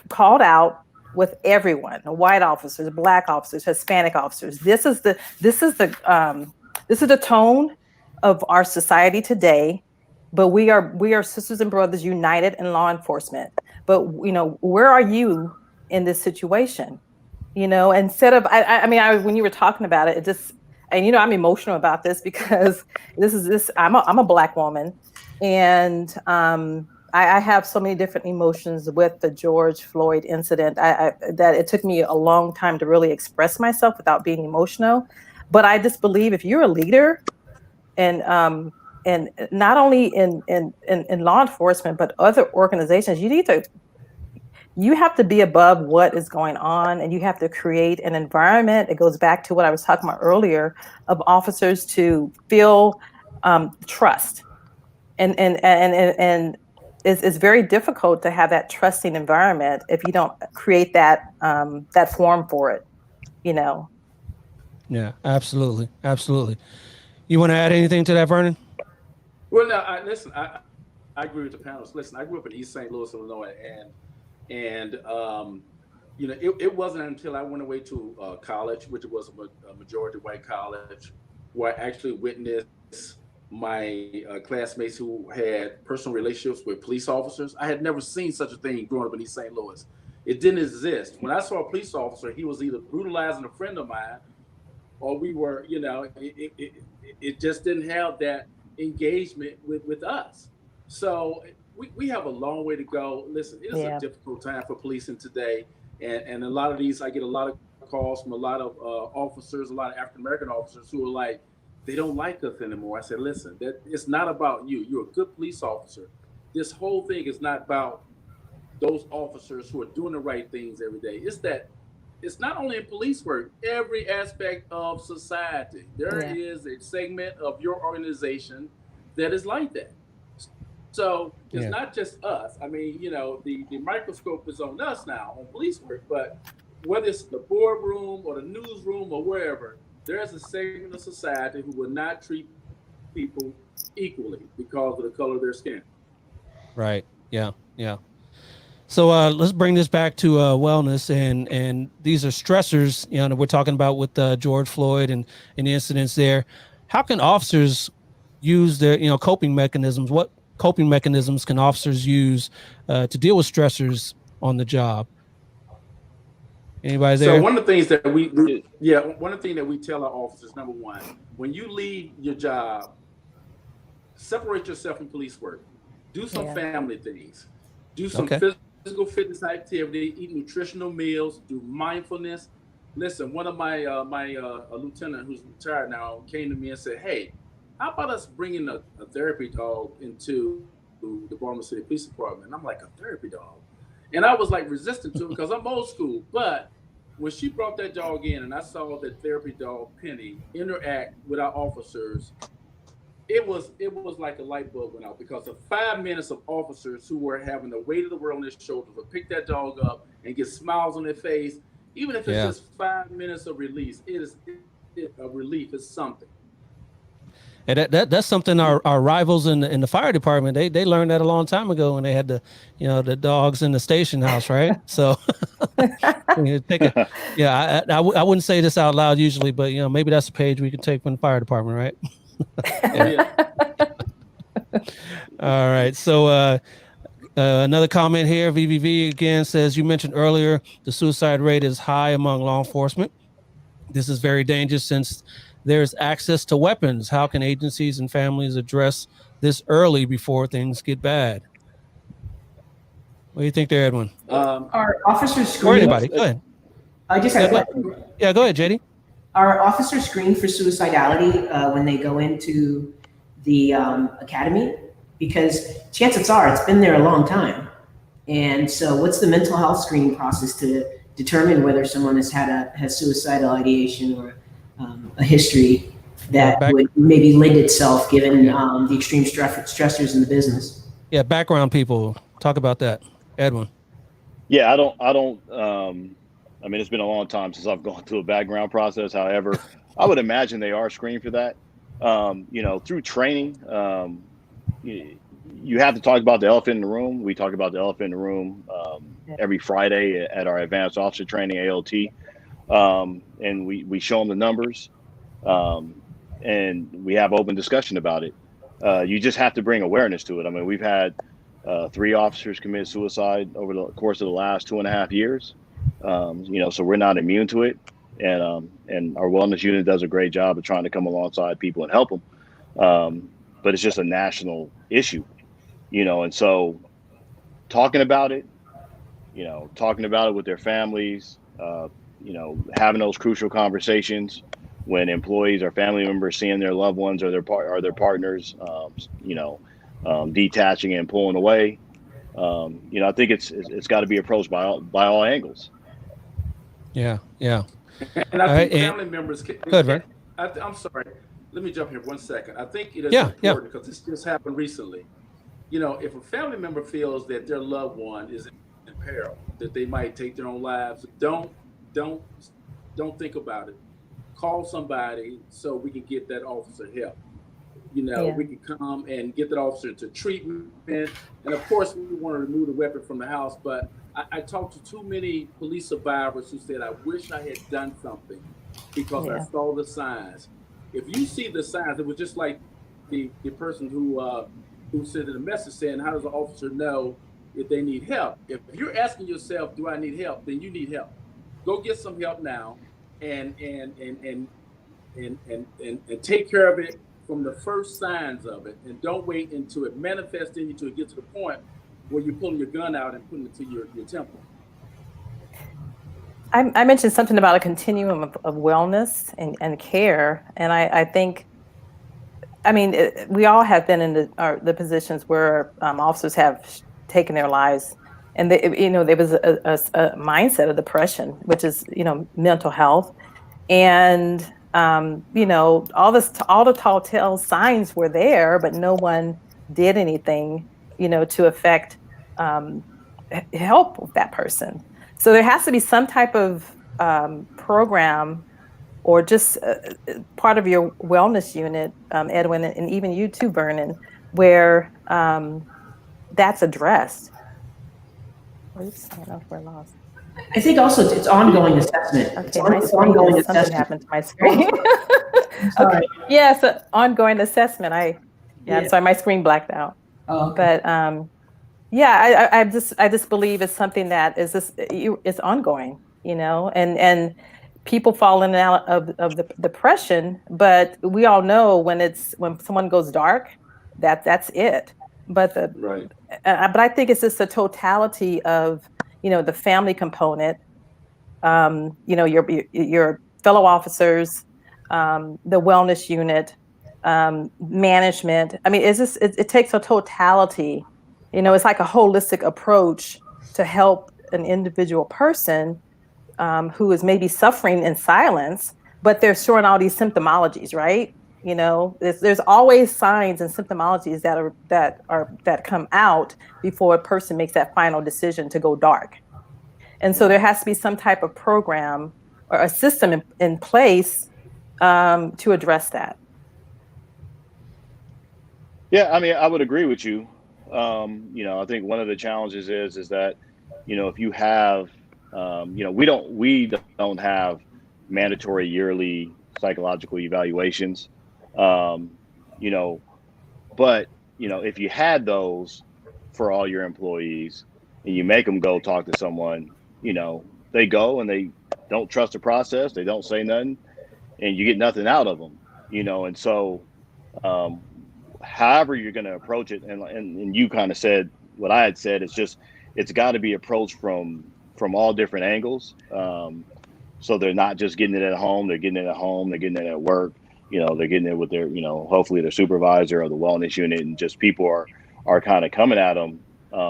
called out with everyone: white officers, Black officers, Hispanic officers. This is the tone of our society today. But we are sisters and brothers united in law enforcement. But where are you in this situation? Instead of when you were talking about it, I'm emotional about this because I'm a Black woman, and I have so many different emotions with the George Floyd incident. That it took me a long time to really express myself without being emotional. But I just believe if you're a leader, and not only in law enforcement but other organizations, you have to be above what is going on, and you have to create an environment. It goes back to what I was talking about earlier, of officers to feel trust, and it's very difficult to have that trusting environment if you don't create that form for it. Yeah, absolutely. You want to add anything to that, Vernon? Well, no, I agree with the panelists. Listen, I grew up in East St. Louis, Illinois, and it wasn't until I went away to college, which was a majority white college, where I actually witnessed my classmates who had personal relationships with police officers. I had never seen such a thing growing up in East St. Louis. It didn't exist. When I saw a police officer, he was either brutalizing a friend of mine, or we were, it just didn't have that engagement with us. So we have a long way to go. Listen, it is a difficult time for policing today. And a lot of these, I get a lot of calls from a lot of officers, a lot of African-American officers who are like, they don't like us anymore. I said, listen, it's not about you. You're a good police officer. This whole thing is not about those officers who are doing the right things every day. It's not only in police work, every aspect of society. There is a segment of your organization that is like that. So it's not just us. I mean, the microscope is on us now on police work, but whether it's the boardroom or the newsroom or wherever, there is a segment of society who will not treat people equally because of the color of their skin. Right. Yeah. So let's bring this back to wellness, and these are stressors, that we're talking about with George Floyd and the incidents there. How can officers use their coping mechanisms? What coping mechanisms can officers use to deal with stressors on the job? Anybody there? So one of the things that we tell our officers, number one, when you leave your job, separate yourself from police work. Do some family things. Do some physical physical fitness activity, eat nutritional meals, do mindfulness. Listen, one of my lieutenant who's retired now came to me and said, "Hey, how about us bringing a therapy dog into the Baltimore City Police Department?" And I'm like, "A therapy dog?" And I was like resistant to it because I'm old school. But when she brought that dog in and I saw that therapy dog Penny interact with our officers, it was like a light bulb went out, because of 5 minutes of officers who were having the weight of the world on their shoulders would pick that dog up and get smiles on their face. Even if it's just 5 minutes of release, a relief is something. And that's something our rivals in the fire department, they learned that a long time ago when they had the dogs in the station house, right? So I wouldn't say this out loud usually, but maybe that's a page we can take from the fire department, right? All right. So another comment here, VVV again says, you mentioned earlier the suicide rate is high among law enforcement. This is very dangerous since there's access to weapons. How can agencies and families address this early before things get bad? What do you think there, Edwin? Our officers Or screen. anybody? Go ahead. I just have a question. Yeah, go ahead, JD. Our officers screen for suicidality when they go into the academy, because chances are it's been there a long time. And so what's the mental health screening process to determine whether someone has suicidal ideation or a history that would maybe lend itself given the extreme stressors in the business? Yeah, background people. Talk about that. Edwin. Yeah, I don't. I mean, it's been a long time since I've gone through a background process. However, I would imagine they are screened for that. Through training, you have to talk about the elephant in the room. We talk about the elephant in the room every Friday at our advanced officer training, ALT. And we show them the numbers, and we have open discussion about it. You just have to bring awareness to it. I mean, we've had 3 officers commit suicide over the course of the last 2.5 years. So we're not immune to it. And our wellness unit does a great job of trying to come alongside people and help them. But it's just a national issue, and so talking about it with their families, having those crucial conversations when employees or family members seeing their loved ones or their partners, detaching and pulling away. I think it's got to be approached by all angles. Yeah. And I think family members can. Go ahead, Vern. I'm sorry. Let me jump here 1 second. I think it is important because this just happened recently. If a family member feels that their loved one is in peril, that they might take their own lives, don't think about it. Call somebody so we can get that officer help. We can come and get that officer to treatment. And of course, we want to remove the weapon from the house. But I talked to too many police survivors who said, I wish I had done something because I saw the signs. If you see the signs, it was just like the person who sent in a message saying, how does an officer know if they need help? If you're asking yourself, do I need help? Then you need help. Go get some help now and take care of it from the first signs of it, and don't wait until it manifests in you till it gets to the point where you're pulling your gun out and putting it to your temple. I mentioned something about a continuum of wellness and care, and I think, we all have been in the positions where officers have taken their lives, and there was a mindset of depression, which is mental health, and all the tall tale signs were there, but no one did anything to affect help that person. So there has to be some type of program or just part of your wellness unit, Edwin, and even you too, Vernon, where that's addressed. Oops, I don't know if we're lost. I think also it's ongoing assessment. Okay, it's ongoing something assessment. happened to my screen. Okay. Yeah, so ongoing assessment. I'm sorry, my screen blacked out. Oh, okay. But I just believe it's something that it's ongoing, and people fall in and out of the depression, but we all know when someone goes dark, that's it. but Right. but I think it's just the totality of, the family component, your fellow officers, the wellness unit, management. I mean, it takes a totality. It's like a holistic approach to help an individual person who is maybe suffering in silence, but they're showing all these symptomologies, right? There's always signs and symptomologies that come out before a person makes that final decision to go dark. And so there has to be some type of program or a system in place to address that. Yeah, I mean, I would agree with you. I think one of the challenges is that, if you have, we don't have mandatory yearly psychological evaluations, but if you had those for all your employees and you make them go talk to someone, they go and they don't trust the process, they don't say nothing, and you get nothing out of them, and so. However you're going to approach it, and you kind of said what I had said, it's got to be approached from all different angles. So they're not just getting it at home, they're getting it at home, they're getting it at work, they're getting it with their, hopefully their supervisor or the wellness unit, and just people are kind of coming at them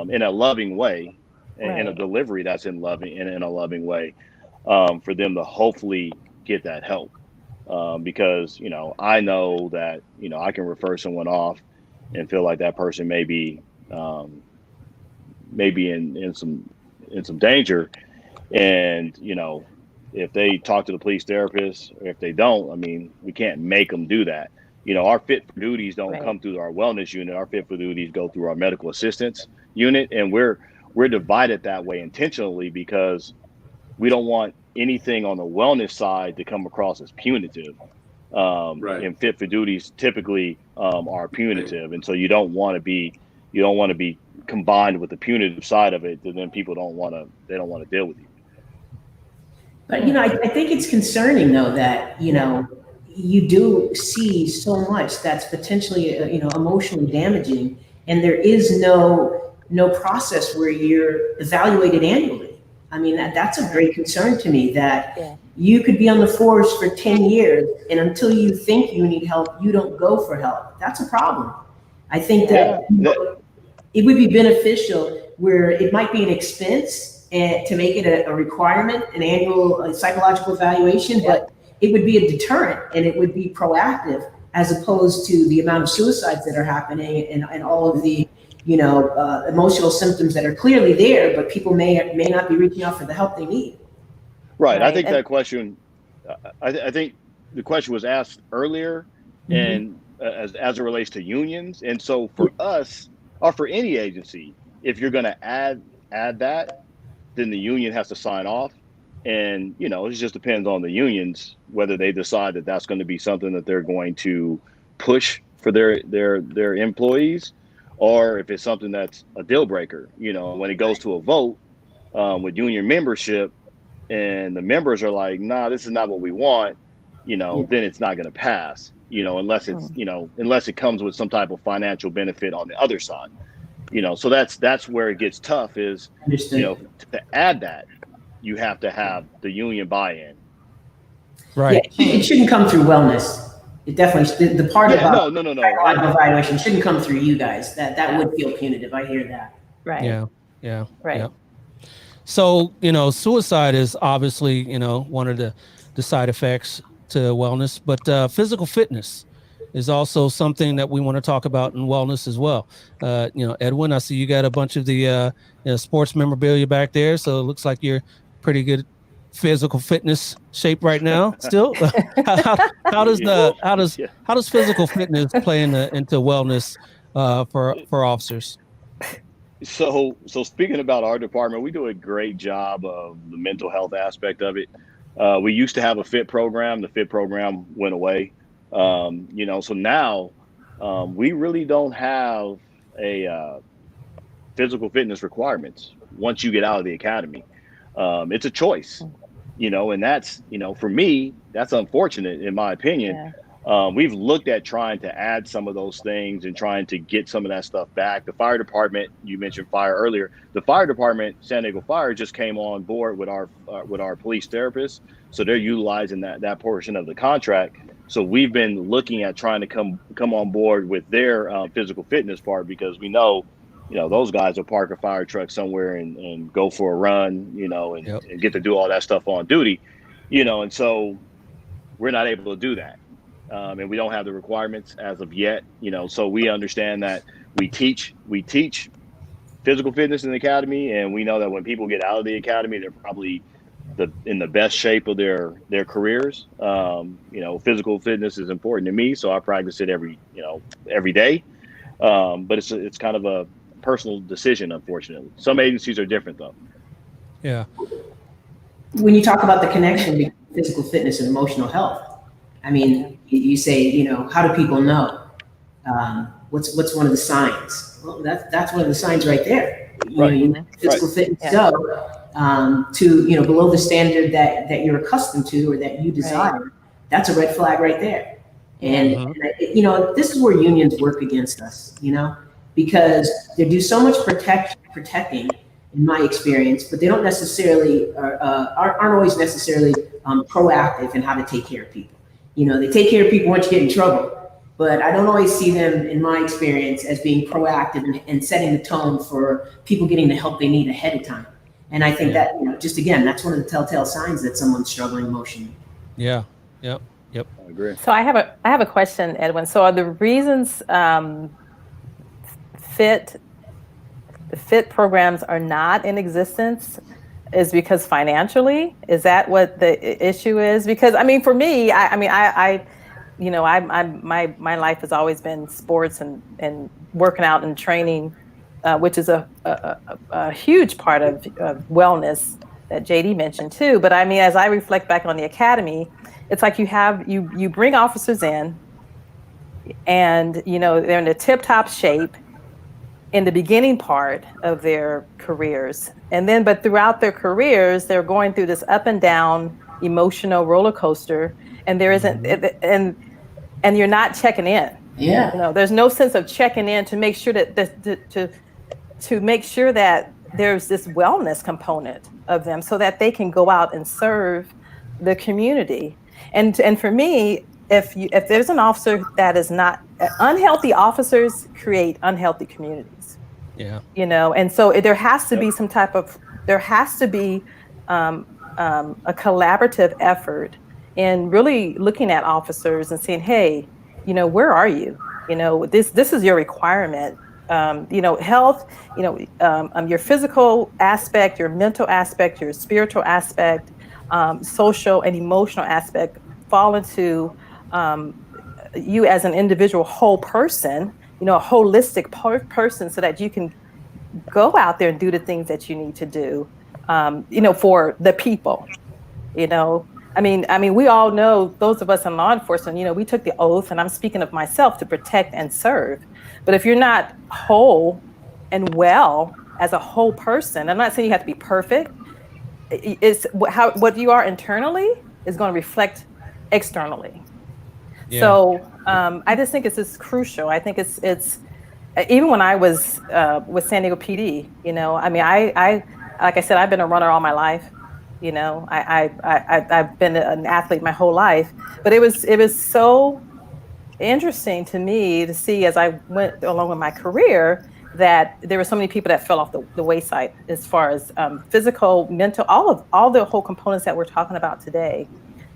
in a loving way, in a delivery that's in a loving way, for them to hopefully get that help. Because, I know that, I can refer someone off and feel like that person may be in some danger. And, if they talk to the police therapist, or if they don't, I mean, we can't make them do that. Our fit for duties don't come through our wellness unit. Our fit for duties go through our medical assistance unit. And we're divided that way intentionally because we don't want anything on the wellness side to come across as punitive. And fit for duties typically are punitive, and so you don't want to be combined with the punitive side of it. And then people don't want to deal with you. But I think it's concerning though that you do see so much that's potentially emotionally damaging, and there is no process where you're evaluated annually. I mean, that's a great concern to me, that you could be on the force for 10 years and until you think you need help, you don't go for help. That's a problem. I think that it would be beneficial where it might be an expense and to make it a requirement, an annual psychological evaluation, but it would be a deterrent and it would be proactive as opposed to the amount of suicides that are happening and all of the emotional symptoms that are clearly there, but people may not be reaching out for the help they need. Right. I think that question, I think the question was asked earlier, and as it relates to unions. And so for us, or for any agency, if you're going to add that, then the union has to sign off. And, it just depends on the unions, whether they decide that that's going to be something that they're going to push for their employees, or if it's something that's a deal breaker. When it goes to a vote with union membership and the members are like, nah, this is not what we want, then it's not going to pass, unless it's, unless it comes with some type of financial benefit on the other side, so that's where it gets tough is, to add that, you have to have the union buy-in. Right. Yeah, it shouldn't come through wellness. It definitely, the part about no. evaluation shouldn't come through you guys. That would feel punitive. I hear that. Right. Yeah. Right. Yeah. So, suicide is obviously, one of the side effects to wellness, but physical fitness is also something that we want to talk about in wellness as well. Edwin, I see you got a bunch of the sports memorabilia back there, so it looks like you're pretty good physical fitness shape right now still. how does physical fitness play into wellness for officers? So speaking about our department, we do a great job of the mental health aspect of it. We used to have a FIT program. The FIT program went away. So now we really don't have a physical fitness requirements once you get out of the academy. It's a choice, and that's, for me, that's unfortunate in my opinion. We've looked at trying to add some of those things and trying to get some of that stuff back. The fire department, you mentioned fire earlier. The fire department, San Diego Fire, just came on board with our police therapists, so they're utilizing that portion of the contract. So we've been looking at trying to come on board with their physical fitness part, because we know, those guys will park a fire truck somewhere and go for a run, and get to do all that stuff on duty, and so we're not able to do that. And we don't have the requirements as of yet, so we understand that we teach physical fitness in the academy. And we know that when people get out of the academy, they're probably in the best shape of their careers. Physical fitness is important to me, so I practice it every day. But it's kind of a personal decision, unfortunately. Some agencies are different though. Yeah. When you talk about the connection between physical fitness and emotional health, I mean, you say, how do people know? What's one of the signs? Well, that's one of the signs right there. Physical fitness to below the standard that you're accustomed to or that you desire. That's a red flag right there. And this is where unions work against us. Because they do so much protecting, in my experience, but they don't necessarily aren't always necessarily proactive in how to take care of people. They take care of people once you get in trouble, but I don't always see them, in my experience, as being proactive and setting the tone for people getting the help they need ahead of time. And I think that, just again, that's one of the telltale signs that someone's struggling emotionally. Yeah. Yep. I agree. So I have a question, Edwin. So are the reasons fit programs are not in existence is because financially? Is that what the issue is? Because for me, my life has always been sports and working out and training, which is a huge part of wellness that JD mentioned too. But as I reflect back on the academy, it's like you bring officers in, and they're in a tip-top shape in the beginning part of their careers. But throughout their careers, they're going through this up and down emotional roller coaster, and there isn't, and you're not checking in. Yeah. There's no sense of checking in to make sure that to make sure that there's this wellness component of them so that they can go out and serve the community. And for me, if there's an officer that is not, unhealthy officers create unhealthy communities. Yeah. And so there has to be a collaborative effort in really looking at officers and saying, hey, where are you? This is your requirement. Health, your physical aspect, your mental aspect, your spiritual aspect, social and emotional aspect fall into you as an individual whole person, a holistic person, so that you can go out there and do the things that you need to do, for the people. We all know, those of us in law enforcement, we took the oath, and I'm speaking of myself, to protect and serve. But if you're not whole and well as a whole person, I'm not saying you have to be perfect. It's what you are internally is going to reflect externally. Yeah. So I just think it's just crucial. I think it's even when I was with San Diego PD, I like I said, I've been a runner all my life. I've been an athlete my whole life, but it was so interesting to me to see, as I went along with my career, that there were so many people that fell off the wayside as far as physical, mental, all the whole components that we're talking about today,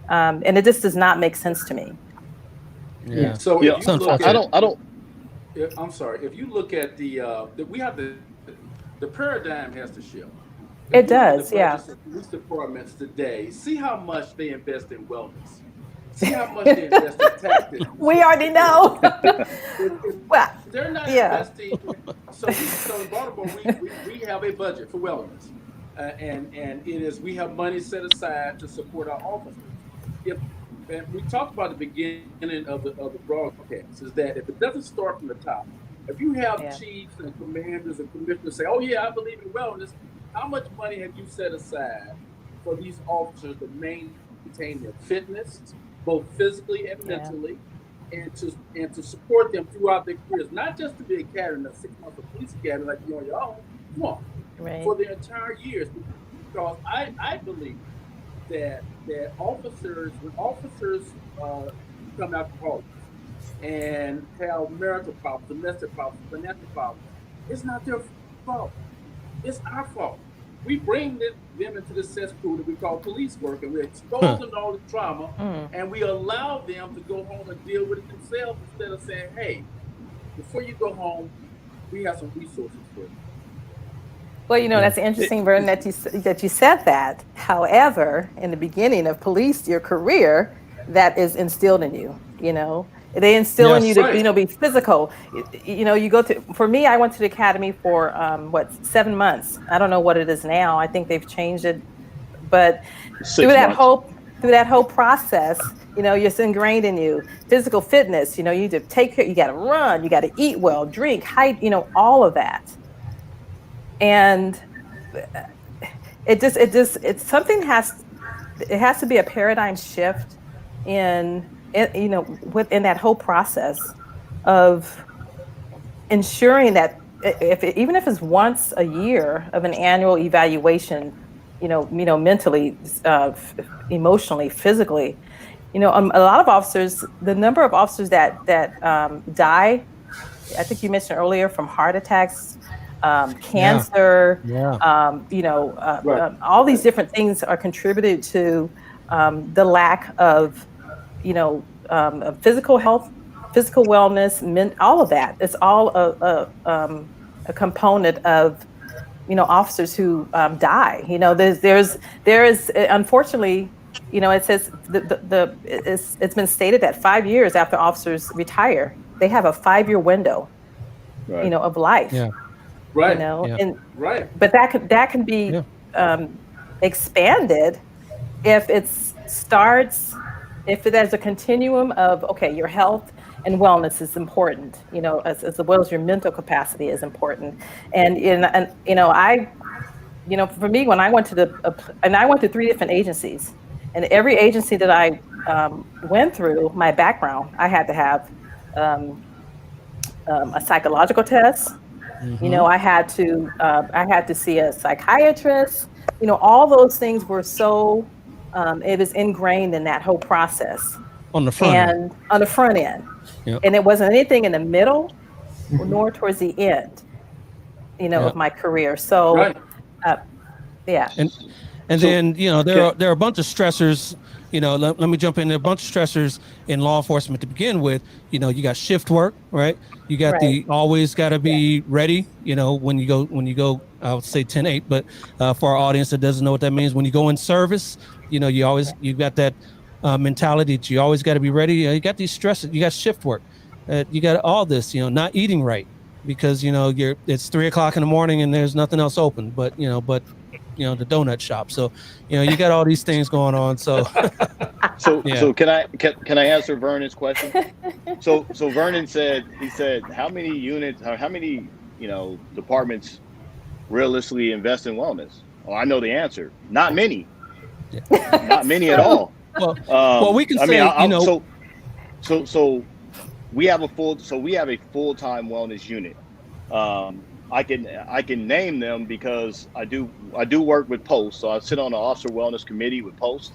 and it just does not make sense to me. Yeah. So yeah, I don't. I'm sorry. If you look at the paradigm has to shift. It does, yeah. Police departments today, see how much they invest in wellness. See how much they invest in tactics. We already know. Well, they're not investing. So in Baltimore, we have a budget for wellness, and it is, we have money set aside to support our officers. And we talked about the beginning of the broadcast, is that if it doesn't start from the top, if you have chiefs and commanders and commissioners say, "Oh yeah, I believe in wellness," how much money have you set aside for these officers to maintain their fitness, both physically and mentally, and to support them throughout their careers, not just to be a cadet in a 6 months of police academy like you on your own. Come on, Right. for the entire years, because I believe that officers, when officers become alcoholics and have marital problems, domestic problems, financial problems, it's not their fault. It's our fault. We bring them into the cesspool that we call police work, and we expose them to all the trauma, and we allow them to go home and deal with it themselves instead of saying, hey, before you go home, we have some resources for you. Well, you know, that's interesting, Vernon, that you said that. However, in the beginning of police, your career, that is instilled in you, you know. They instill in you to, you know, be physical. You know, you go to, for me, I went to the academy for, 7 months. I don't know what it is now. I think they've changed it. But through that whole process, you know, it's ingrained in you. Physical fitness, you know, you need to take care, you got to run, you got to eat well, drink, height, you know, all of that. And it has to be a paradigm shift you know, within that whole process of ensuring that even if it's once a year of an annual evaluation, you know, mentally, emotionally, physically, you know, a lot of officers, the number of officers that die, I think you mentioned earlier, from heart attacks, cancer, you know, all these different things are contributed to the lack of, you know, physical health, physical wellness, all of that. It's all a component of, you know, officers who die. You know, there is unfortunately, you know, it says it's been stated that 5 years after officers retire, they have a 5-year window, you know, of life. Yeah. Right. You know, and but that can be expanded if if there's a continuum of, okay, your health and wellness is important, you know, as well as your mental capacity is important. And you know, you know, for me, when I went to I went to 3 different agencies, and every agency that I went through, my background, I had to have a psychological test. You know, I had to see a psychiatrist. You know, all those things were so, it was ingrained in that whole process. On the front end. On the front end. Yep. And it wasn't anything in the middle nor towards the end, you know, of my career. So, yeah. And then, you know, there are a bunch of stressors, you know, let me jump in. There are a bunch of stressors in law enforcement to begin with. You know, you got shift work, right? You got always got to be ready, you know, when you go, I would say 10-8, but for our audience that doesn't know what that means, when you go in service, you know, you got that mentality that you always got to be ready. You got these stresses, you got shift work, you got all this, you know, not eating right because, you know, it's 3 o'clock in the morning and there's nothing else open, but the donut shop. So, you know, you got all these things going on. So, so can I answer Vernon's question? So Vernon said, how many units, how many, you know, departments realistically invest in wellness? Well, I know the answer. Not many. Not many at all. Well, we can say, you know. So we have a full-time wellness unit. I can name them because I do work with Post. So I sit on the Officer Wellness Committee with Post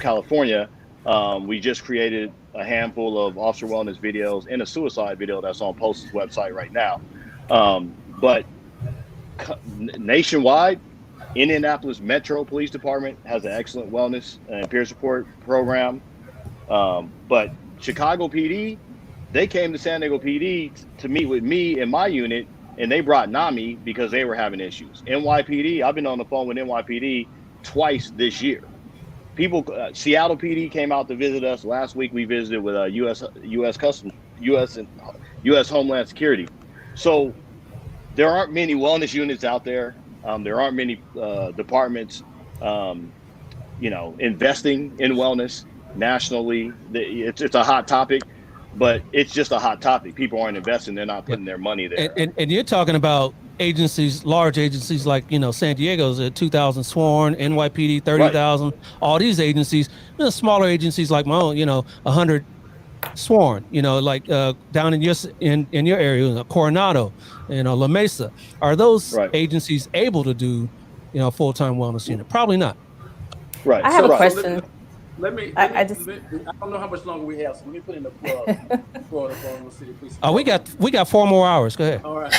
California. We just created a handful of officer wellness videos and a suicide video that's on Post's website right now. But nationwide, Indianapolis Metro Police Department has an excellent wellness and peer support program. But Chicago PD, they came to San Diego PD to meet with me and my unit, and they brought NAMI because they were having issues. NYPD, I've been on the phone with NYPD twice this year. People, Seattle PD came out to visit us last week. We visited with U.S. Customs, U.S. Homeland Security. So there aren't many wellness units out there. There aren't many departments, you know, investing in wellness nationally. It's a hot topic, but it's just a hot topic. People aren't investing; they're not putting their money there. And you're talking about agencies, large agencies like, you know, San Diego's at 2,000 sworn, NYPD 30,000. All these agencies, you know, smaller agencies like my own, you know, 100 sworn, like down in your area, Coronado, La Mesa? Are those Right. agencies able to do, a full-time wellness unit? Probably not. Right. I have a right. question. I don't know how much longer we have, so let me put in a plug for the Baltimore City Police Oh, we Department. got 4 more hours. Go ahead. All right.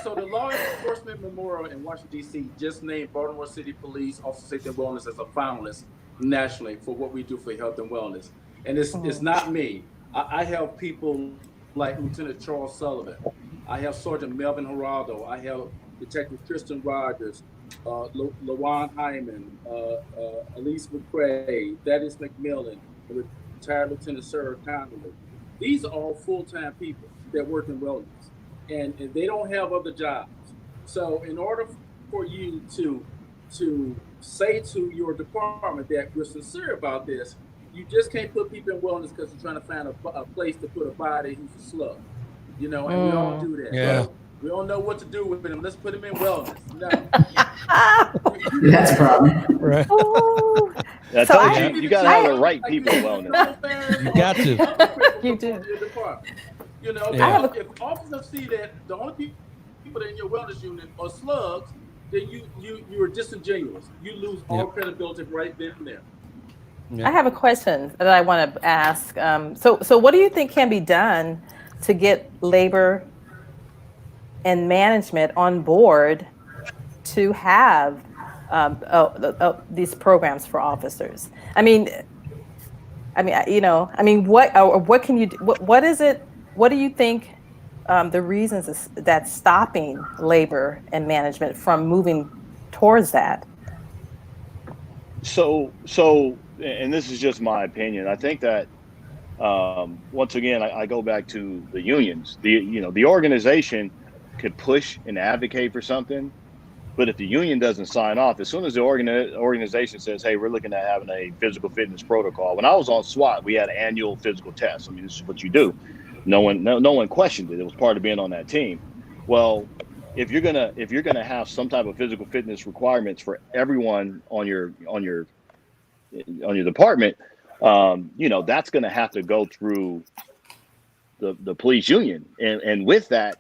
So the Law Enforcement Memorial in Washington, D.C. just named Baltimore City Police Officer Safety and Wellness as a finalist nationally for what we do for health and wellness. And it's not me. I have people like Lieutenant Charles Sullivan. I have Sergeant Melvin Geraldo. I have Detective Kristen Rogers, LaJuan Hyman, Elise McCrae, Thaddeus McMillan, retired Lieutenant Sarah Connolly. These are all full-time people that work in wellness, and they don't have other jobs. So in order for you to say to your department that we're sincere about this, you just can't put people in wellness because you're trying to find a place to put a body who's a slug. And we all do that. Yeah. So we don't know what to do with them. Let's put them in wellness. No. That's a problem. Right. Ooh. I So told I- you got to have the right people in wellness. You got to. You do. Yeah. I have a- If officers see that the only people that in your wellness unit are slugs, then you are disingenuous. You lose all Yep. credibility right then and there. Yeah. I have a question that I want to ask. So what do you think can be done to get labor and management on board to have these programs for officers? What can you do? What is it? What do you think the reasons that's stopping labor and management from moving towards that? So, and this is just my opinion. I think that once again, I go back to the unions. The organization could push and advocate for something, but if the union doesn't sign off, as soon as the organization says, "Hey, we're looking at having a physical fitness protocol." When I was on SWAT, we had annual physical tests. This is what you do. No one questioned it. It was part of being on that team. Well, if you're gonna have some type of physical fitness requirements for everyone on your department, that's gonna have to go through the police union, and with that,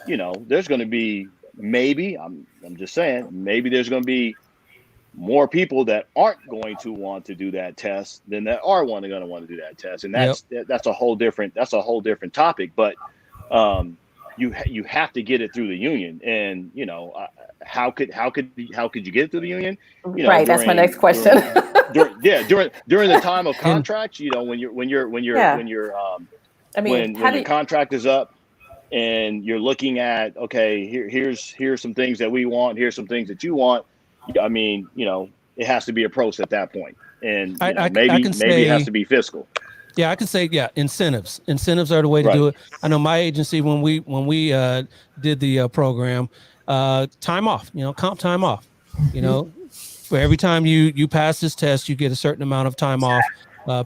there's gonna be maybe I'm just saying maybe there's gonna be more people that aren't going to want to do that test than that are going to want to do that test, and that's a whole different topic. But you have to get it through the union, and how could you get it through the union? Right, that's my next question. During the time of contracts, when your contract is up and you're looking at, okay, here's some things that we want, here's some things that you want. It has to be approached at that point, and maybe it has to be fiscal. Yeah, I could say, incentives. Incentives are the way to do it. I know my agency, when we did the program, time off, comp time off, for every time you pass this test, you get a certain amount of time off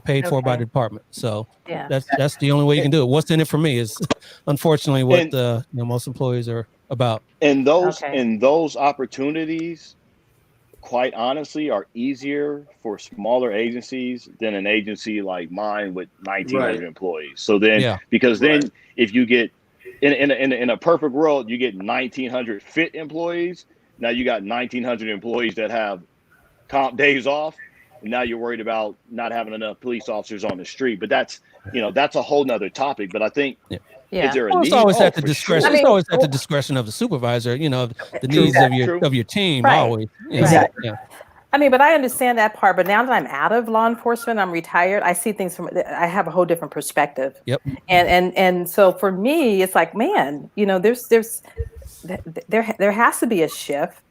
paid for by the department. So that's the only way you can do it. What's in it for me is unfortunately what most employees are about. And those opportunities, quite honestly, are easier for smaller agencies than an agency like mine with 1,900 employees. So then, because then if you get in a perfect world, you get 1,900 fit employees. Now you got 1,900 employees that have comp days off. And now you're worried about not having enough police officers on the street. But that's a whole nother topic. But I think, is there a need? It's always at the discretion. Sure. It's always at the discretion of the supervisor. The needs of your team. Right. Always. Exactly. Yeah. But I understand that part. But now that I'm out of law enforcement, I'm retired. I see things I have a whole different perspective. Yep. And so for me, it's like, man, there has to be a shift.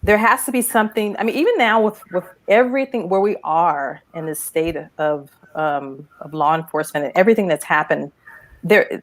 There has to be something. Even now with everything where we are in this state of law enforcement and everything that's happened, I'm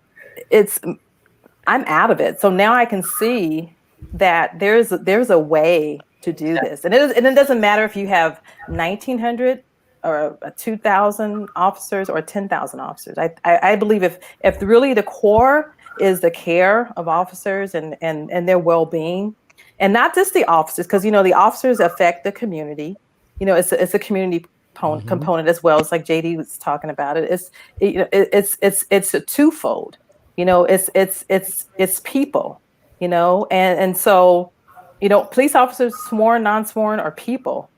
out of it. So now I can see that there's a way to do this, and it doesn't matter if you have 1,900 or 2,000 officers or 10,000 officers. I believe if really the core is the care of officers and their well-being. And not just the officers, because the officers affect the community. It's a community component as well. It's like JD was talking about it. It's a twofold. It's people. And so police officers, sworn, non-sworn, are people,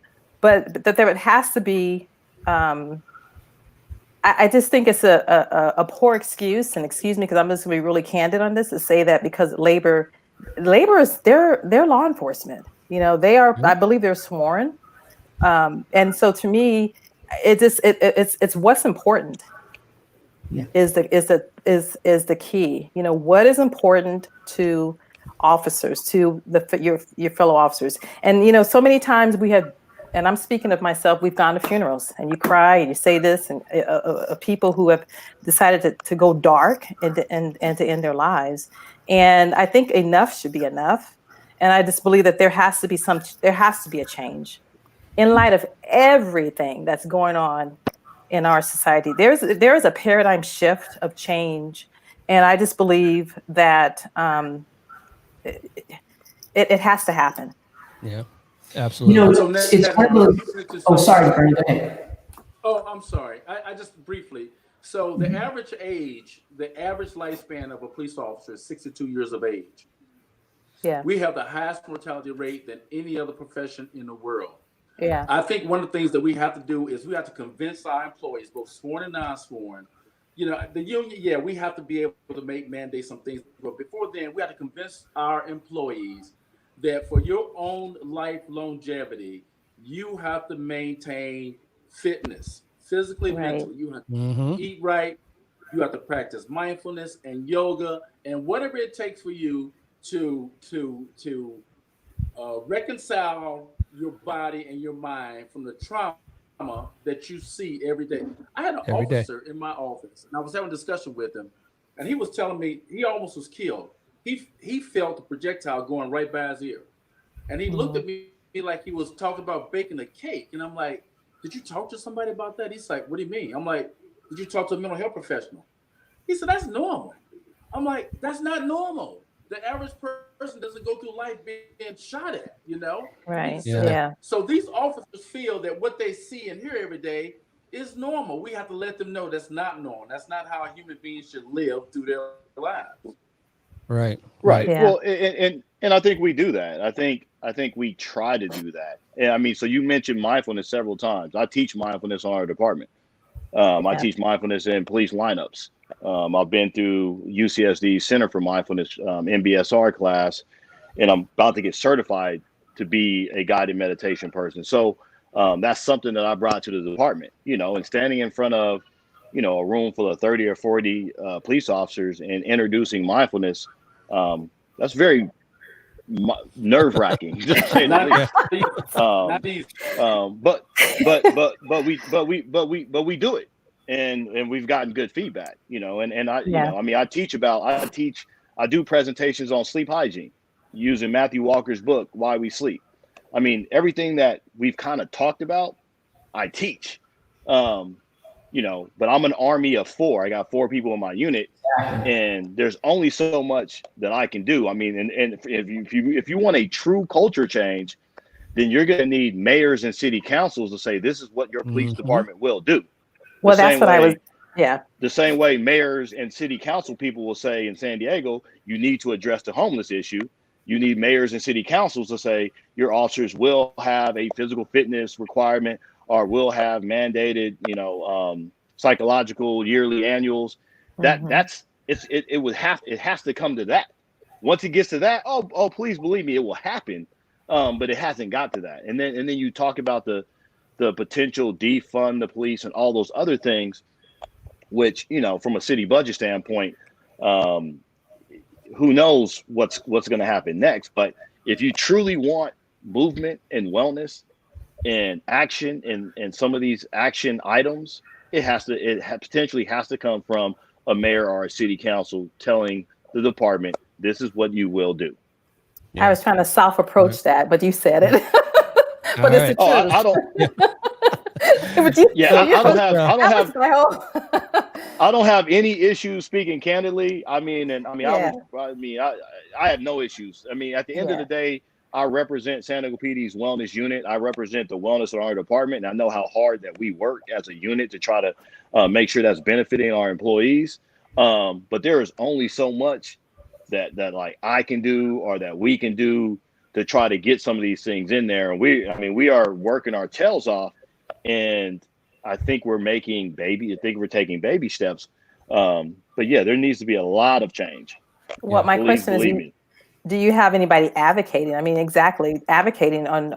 but that there has to be. I just think it's a poor excuse, and excuse me because I'm just going to be really candid on this, to say that because labor is they're law enforcement. They are. I believe they're sworn, and so to me, it's what's important. Yeah. Is the key. What is important to officers, to your fellow officers, and so many times we have. And I'm speaking of myself, we've gone to funerals and you cry and you say this, and people who have decided to go dark and to end their lives. And I think enough should be enough. And I just believe that there has to be a change in light of everything that's going on in our society. There is a paradigm shift of change. And I just believe that it has to happen. Yeah. Absolutely. It's part of oh, sorry, Bernie, go ahead. Oh, I'm sorry. I just briefly. So the average lifespan of a police officer is 62 years of age. Yeah. We have the highest mortality rate than any other profession in the world. Yeah. I think one of the things that we have to do is we have to convince our employees, both sworn and non-sworn. The union, we have to be able to mandate some things. But before then, we have to convince our employees that for your own life longevity, you have to maintain fitness, physically, mentally. You have to eat right. You have to practice mindfulness and yoga and whatever it takes for you to reconcile your body and your mind from the trauma that you see every day. I had an officer in my office, and I was having a discussion with him, and he was telling me he almost was killed. He felt the projectile going right by his ear. And he looked at me like he was talking about baking a cake. And I'm like, did you talk to somebody about that? He's like, what do you mean? I'm like, did you talk to a mental health professional? He said, that's normal. I'm like, that's not normal. The average person doesn't go through life being shot at, Right. Yeah. So these officers feel that what they see and hear every day is normal. We have to let them know that's not normal. That's not how human beings should live through their lives. Right. Yeah. Well, and I think we do that. I think we try to do that. And I mean, so you mentioned mindfulness several times. I teach mindfulness on our department. I teach mindfulness in police lineups. I've been through UCSD Center for Mindfulness MBSR class, and I'm about to get certified to be a guided meditation person. So that's something that I brought to the department, and standing in front of, a room full of 30 or 40 police officers and introducing mindfulness. That's very nerve-wracking. But we do it, and we've gotten good feedback. I do presentations on sleep hygiene using Matthew Walker's book, Why We Sleep. I mean, everything that we've kind of talked about, I teach. But I'm an army of 4. I got 4 people in my unit, and there's only so much that I can do. I mean, and if you want a true culture change, then you're going to need mayors and city councils to say, this is what your police department will do. Well, that's what I was. Yeah. The same way mayors and city council people will say in San Diego, you need to address the homeless issue. You need mayors and city councils to say your officers will have a physical fitness requirement or will have mandated, psychological yearly annuals. It has to come to that. Once it gets to that, please believe me, it will happen. But it hasn't got to that. And then you talk about the potential defund the police and all those other things, which, from a city budget standpoint, who knows what's going to happen next. But if you truly want movement and wellness and action and some of these action items, it potentially has to come from a mayor or a city council telling the department, this is what you will do. Yeah. I was trying to soft approach that, but you said it. But it's the truth. I don't have any issues speaking candidly. I have no issues. I mean, at the end of the day, I represent San Diego PD's wellness unit. I represent the wellness of our department, and I know how hard that we work as a unit to try to make sure that's benefiting our employees. But there is only so much that like I can do or that we can do to try to get some of these things in there. And we are working our tails off, and I think we're taking baby steps. But yeah, there needs to be a lot of change. Well, my question is, believe me. do you have anybody advocating? I mean, exactly advocating on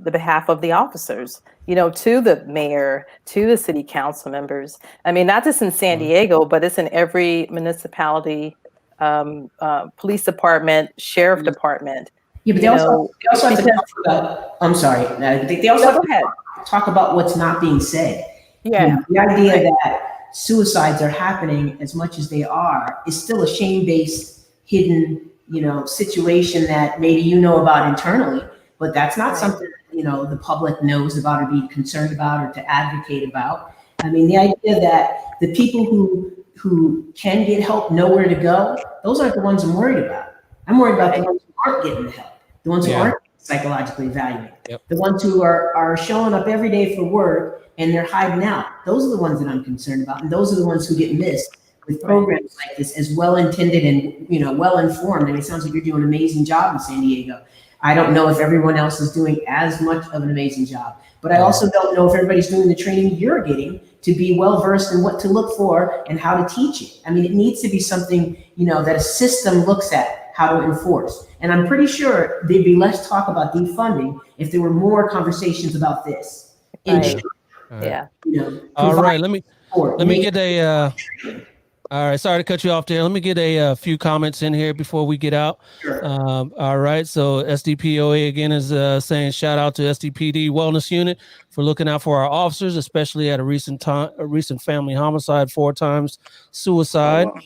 the behalf of the officers, to the mayor, to the city council members. I mean, not just in San Diego, but it's in every municipality, police department, sheriff department. Yeah, but they also have to talk about, I'm sorry, they also have to talk about what's not being said. Yeah. The idea that suicides are happening as much as they are is still a shame-based, hidden, situation that maybe about internally, but that's not something the public knows about or be concerned about or to advocate about. I mean, the idea that the people who can get help know where to go, those aren't the ones I'm worried about. I'm worried about the ones who aren't getting the help, the ones who aren't psychologically evaluated, the ones who are showing up every day for work and they're hiding out. Those are the ones that I'm concerned about, and those are the ones who get missed with programs like this, as well-intended and well-informed. And it sounds like you're doing an amazing job in San Diego. I don't know if everyone else is doing as much of an amazing job, but I also don't know if everybody's doing the training you're getting to be well-versed in what to look for and how to teach it. I mean, it needs to be something, that a system looks at how to enforce. And I'm pretty sure there'd be less talk about defunding if there were more conversations about this. Right. Yeah. All right. Let me get a. All right, sorry to cut you off there. Let me get a few comments in here before we get out. Sure. All right, so SDPOA again is saying shout out to SDPD Wellness Unit for looking out for our officers, especially at a recent family homicide, 4 times suicide. Oh, wow.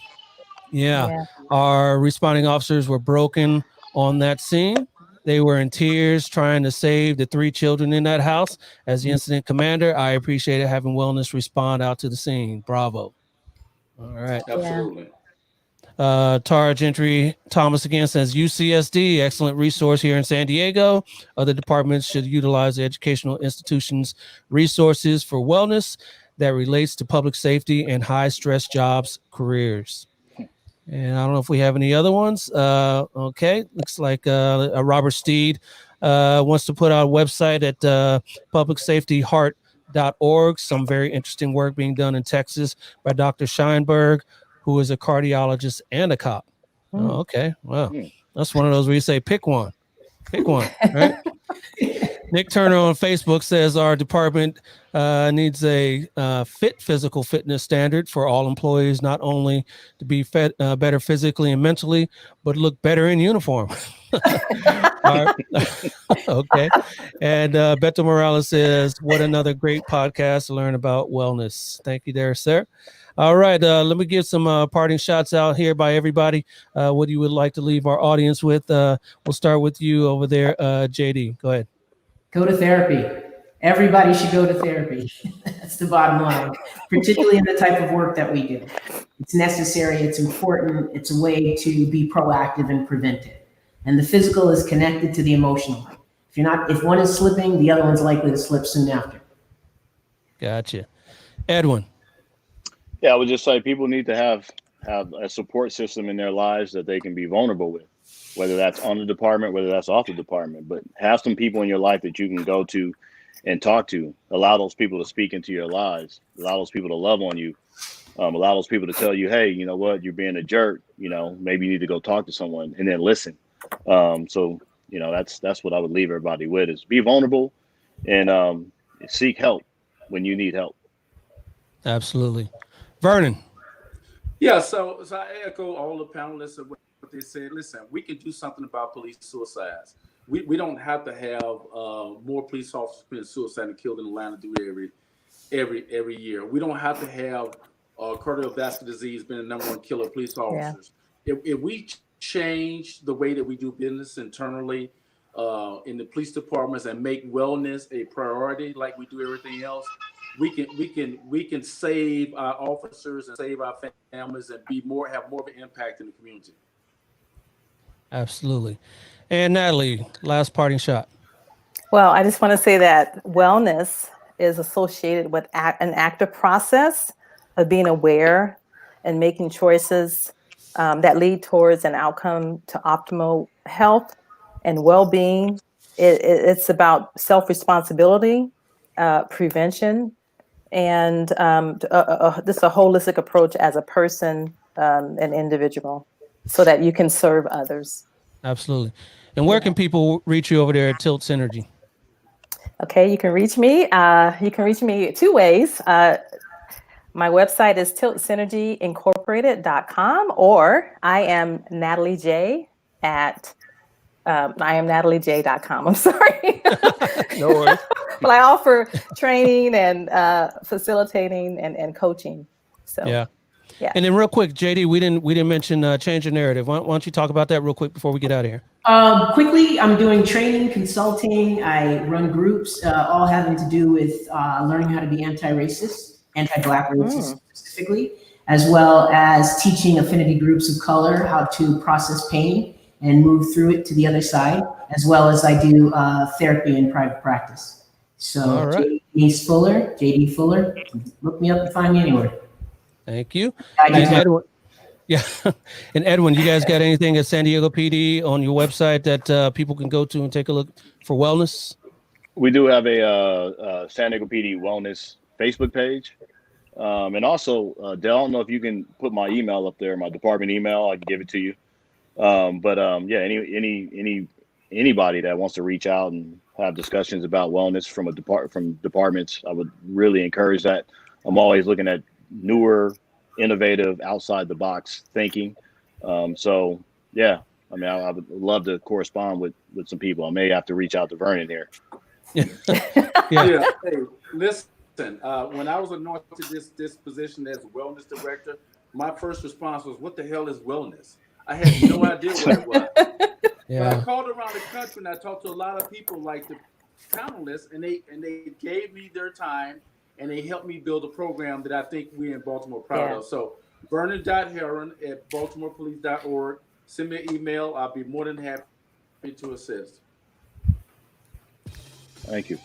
Yeah, our responding officers were broken on that scene. They were in tears trying to save the 3 children in that house. As the incident commander, I appreciated having Wellness respond out to the scene. Bravo. All right. Absolutely. Tara Gentry Thomas again says UCSD, excellent resource here in San Diego. Other departments should utilize the educational institutions' resources for wellness that relates to public safety and high stress jobs public And I don't know if we have any other ones. Okay, looks like Robert Steed wants to put out a website at publicsafetyheart.org. Some very interesting work being done in Texas by Dr. Scheinberg, who is a cardiologist and a cop. Oh, okay, well, that's one of those where you say pick one, right? Nick Turner on Facebook says our department needs a fit physical fitness standard for all employees, not only to be better physically and mentally, but look better in uniform. Okay. And Beto Morales says, what another great podcast to learn about wellness. Thank you there, sir. All right. Let me give some parting shots out here by everybody. What you would like to leave our audience with? We'll start with you over there, JD. Go ahead. Go to therapy. Everybody should go to therapy. That's the bottom line, particularly in the type of work that we do. It's necessary. It's important. It's a way to be proactive and preventive. And the physical is connected to the emotional. If one is slipping, the other one's likely to slip soon after. Gotcha. Edwin. Yeah, I would just say people need to have a support system in their lives that they can be vulnerable with, whether that's on the department, whether that's off the department. But have some people in your life that you can go to and talk to. Allow those people to speak into your lives. Allow those people to love on you. Allow those people to tell you, hey, you know what, you're being a jerk. Maybe you need to go talk to someone, and then listen. So that's what I would leave everybody with, is be vulnerable and seek help when you need help. Absolutely. Vernon. Yeah, so I echo all the panelists of what they said. Listen, we can do something about police suicides. We don't have to have more police officers being suicide and killed in Atlanta do every year. We don't have to have cardiovascular disease being the number 1 killer of police officers. Yeah. If we change the way that we do business internally in the police departments and make wellness a priority like we do everything else, we can save our officers and save our families and have more of an impact in the community. Absolutely. And Natalie, last parting shot. Well, I just want to say that wellness is associated with an active process of being aware and making choices that lead towards an outcome to optimal health and well-being. It's about self-responsibility, prevention, and this a holistic approach as a person, an individual, so that you can serve others. Absolutely. And where can people reach you over there at Tilt Synergy? Okay, you can reach me. You can reach me two ways. My website is tiltsynergyincorporated.com, or I am Natalie J at IamNatalieJ.com. I'm sorry. No worries. But I offer training and facilitating and coaching. So Yeah. Yeah. And then real quick, JD, we didn't mention Change Your Narrative. Why don't you talk about that real quick before we get out of here? Quickly, I'm doing training, consulting. I run groups, all having to do with learning how to be anti-racist, anti-Black racist specifically, as well as teaching affinity groups of color how to process pain and move through it to the other side, as well as I do therapy in private practice. So All right. JD Fuller, look me up and find me anywhere. Thank you. I do And have- Edwin, yeah. And Edwin, you guys got anything at San Diego PD on your website that people can go to and take a look for wellness? We do have a San Diego PD Wellness Facebook page. And also, Dale, I don't know if you can put my email up there, my department email. I can give it to you. Yeah, anybody that wants to reach out and have discussions about wellness from departments, I would really encourage that. I'm always looking at newer, innovative, outside the box thinking. So yeah, I mean, I would love to correspond with some people. I may have to reach out to Vernon here. Yeah. Yeah. Hey, listen. When I was anointed this position as wellness director, my first response was, "What the hell is wellness?" I had no idea what it was. Yeah. But I called around the country and I talked to a lot of people like the panelists, and they gave me their time and they helped me build a program that I think we in Baltimore are proud of. So Vernon.Heron@baltimorepolice.org. Send me an email. I'll be more than happy to assist. Thank you.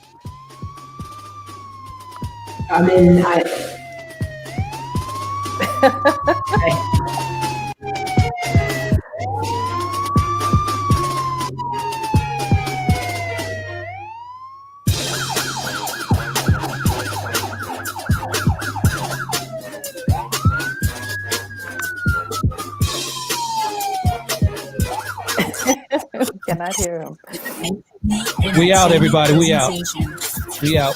Cannot hear him. We out, everybody. We out. We out.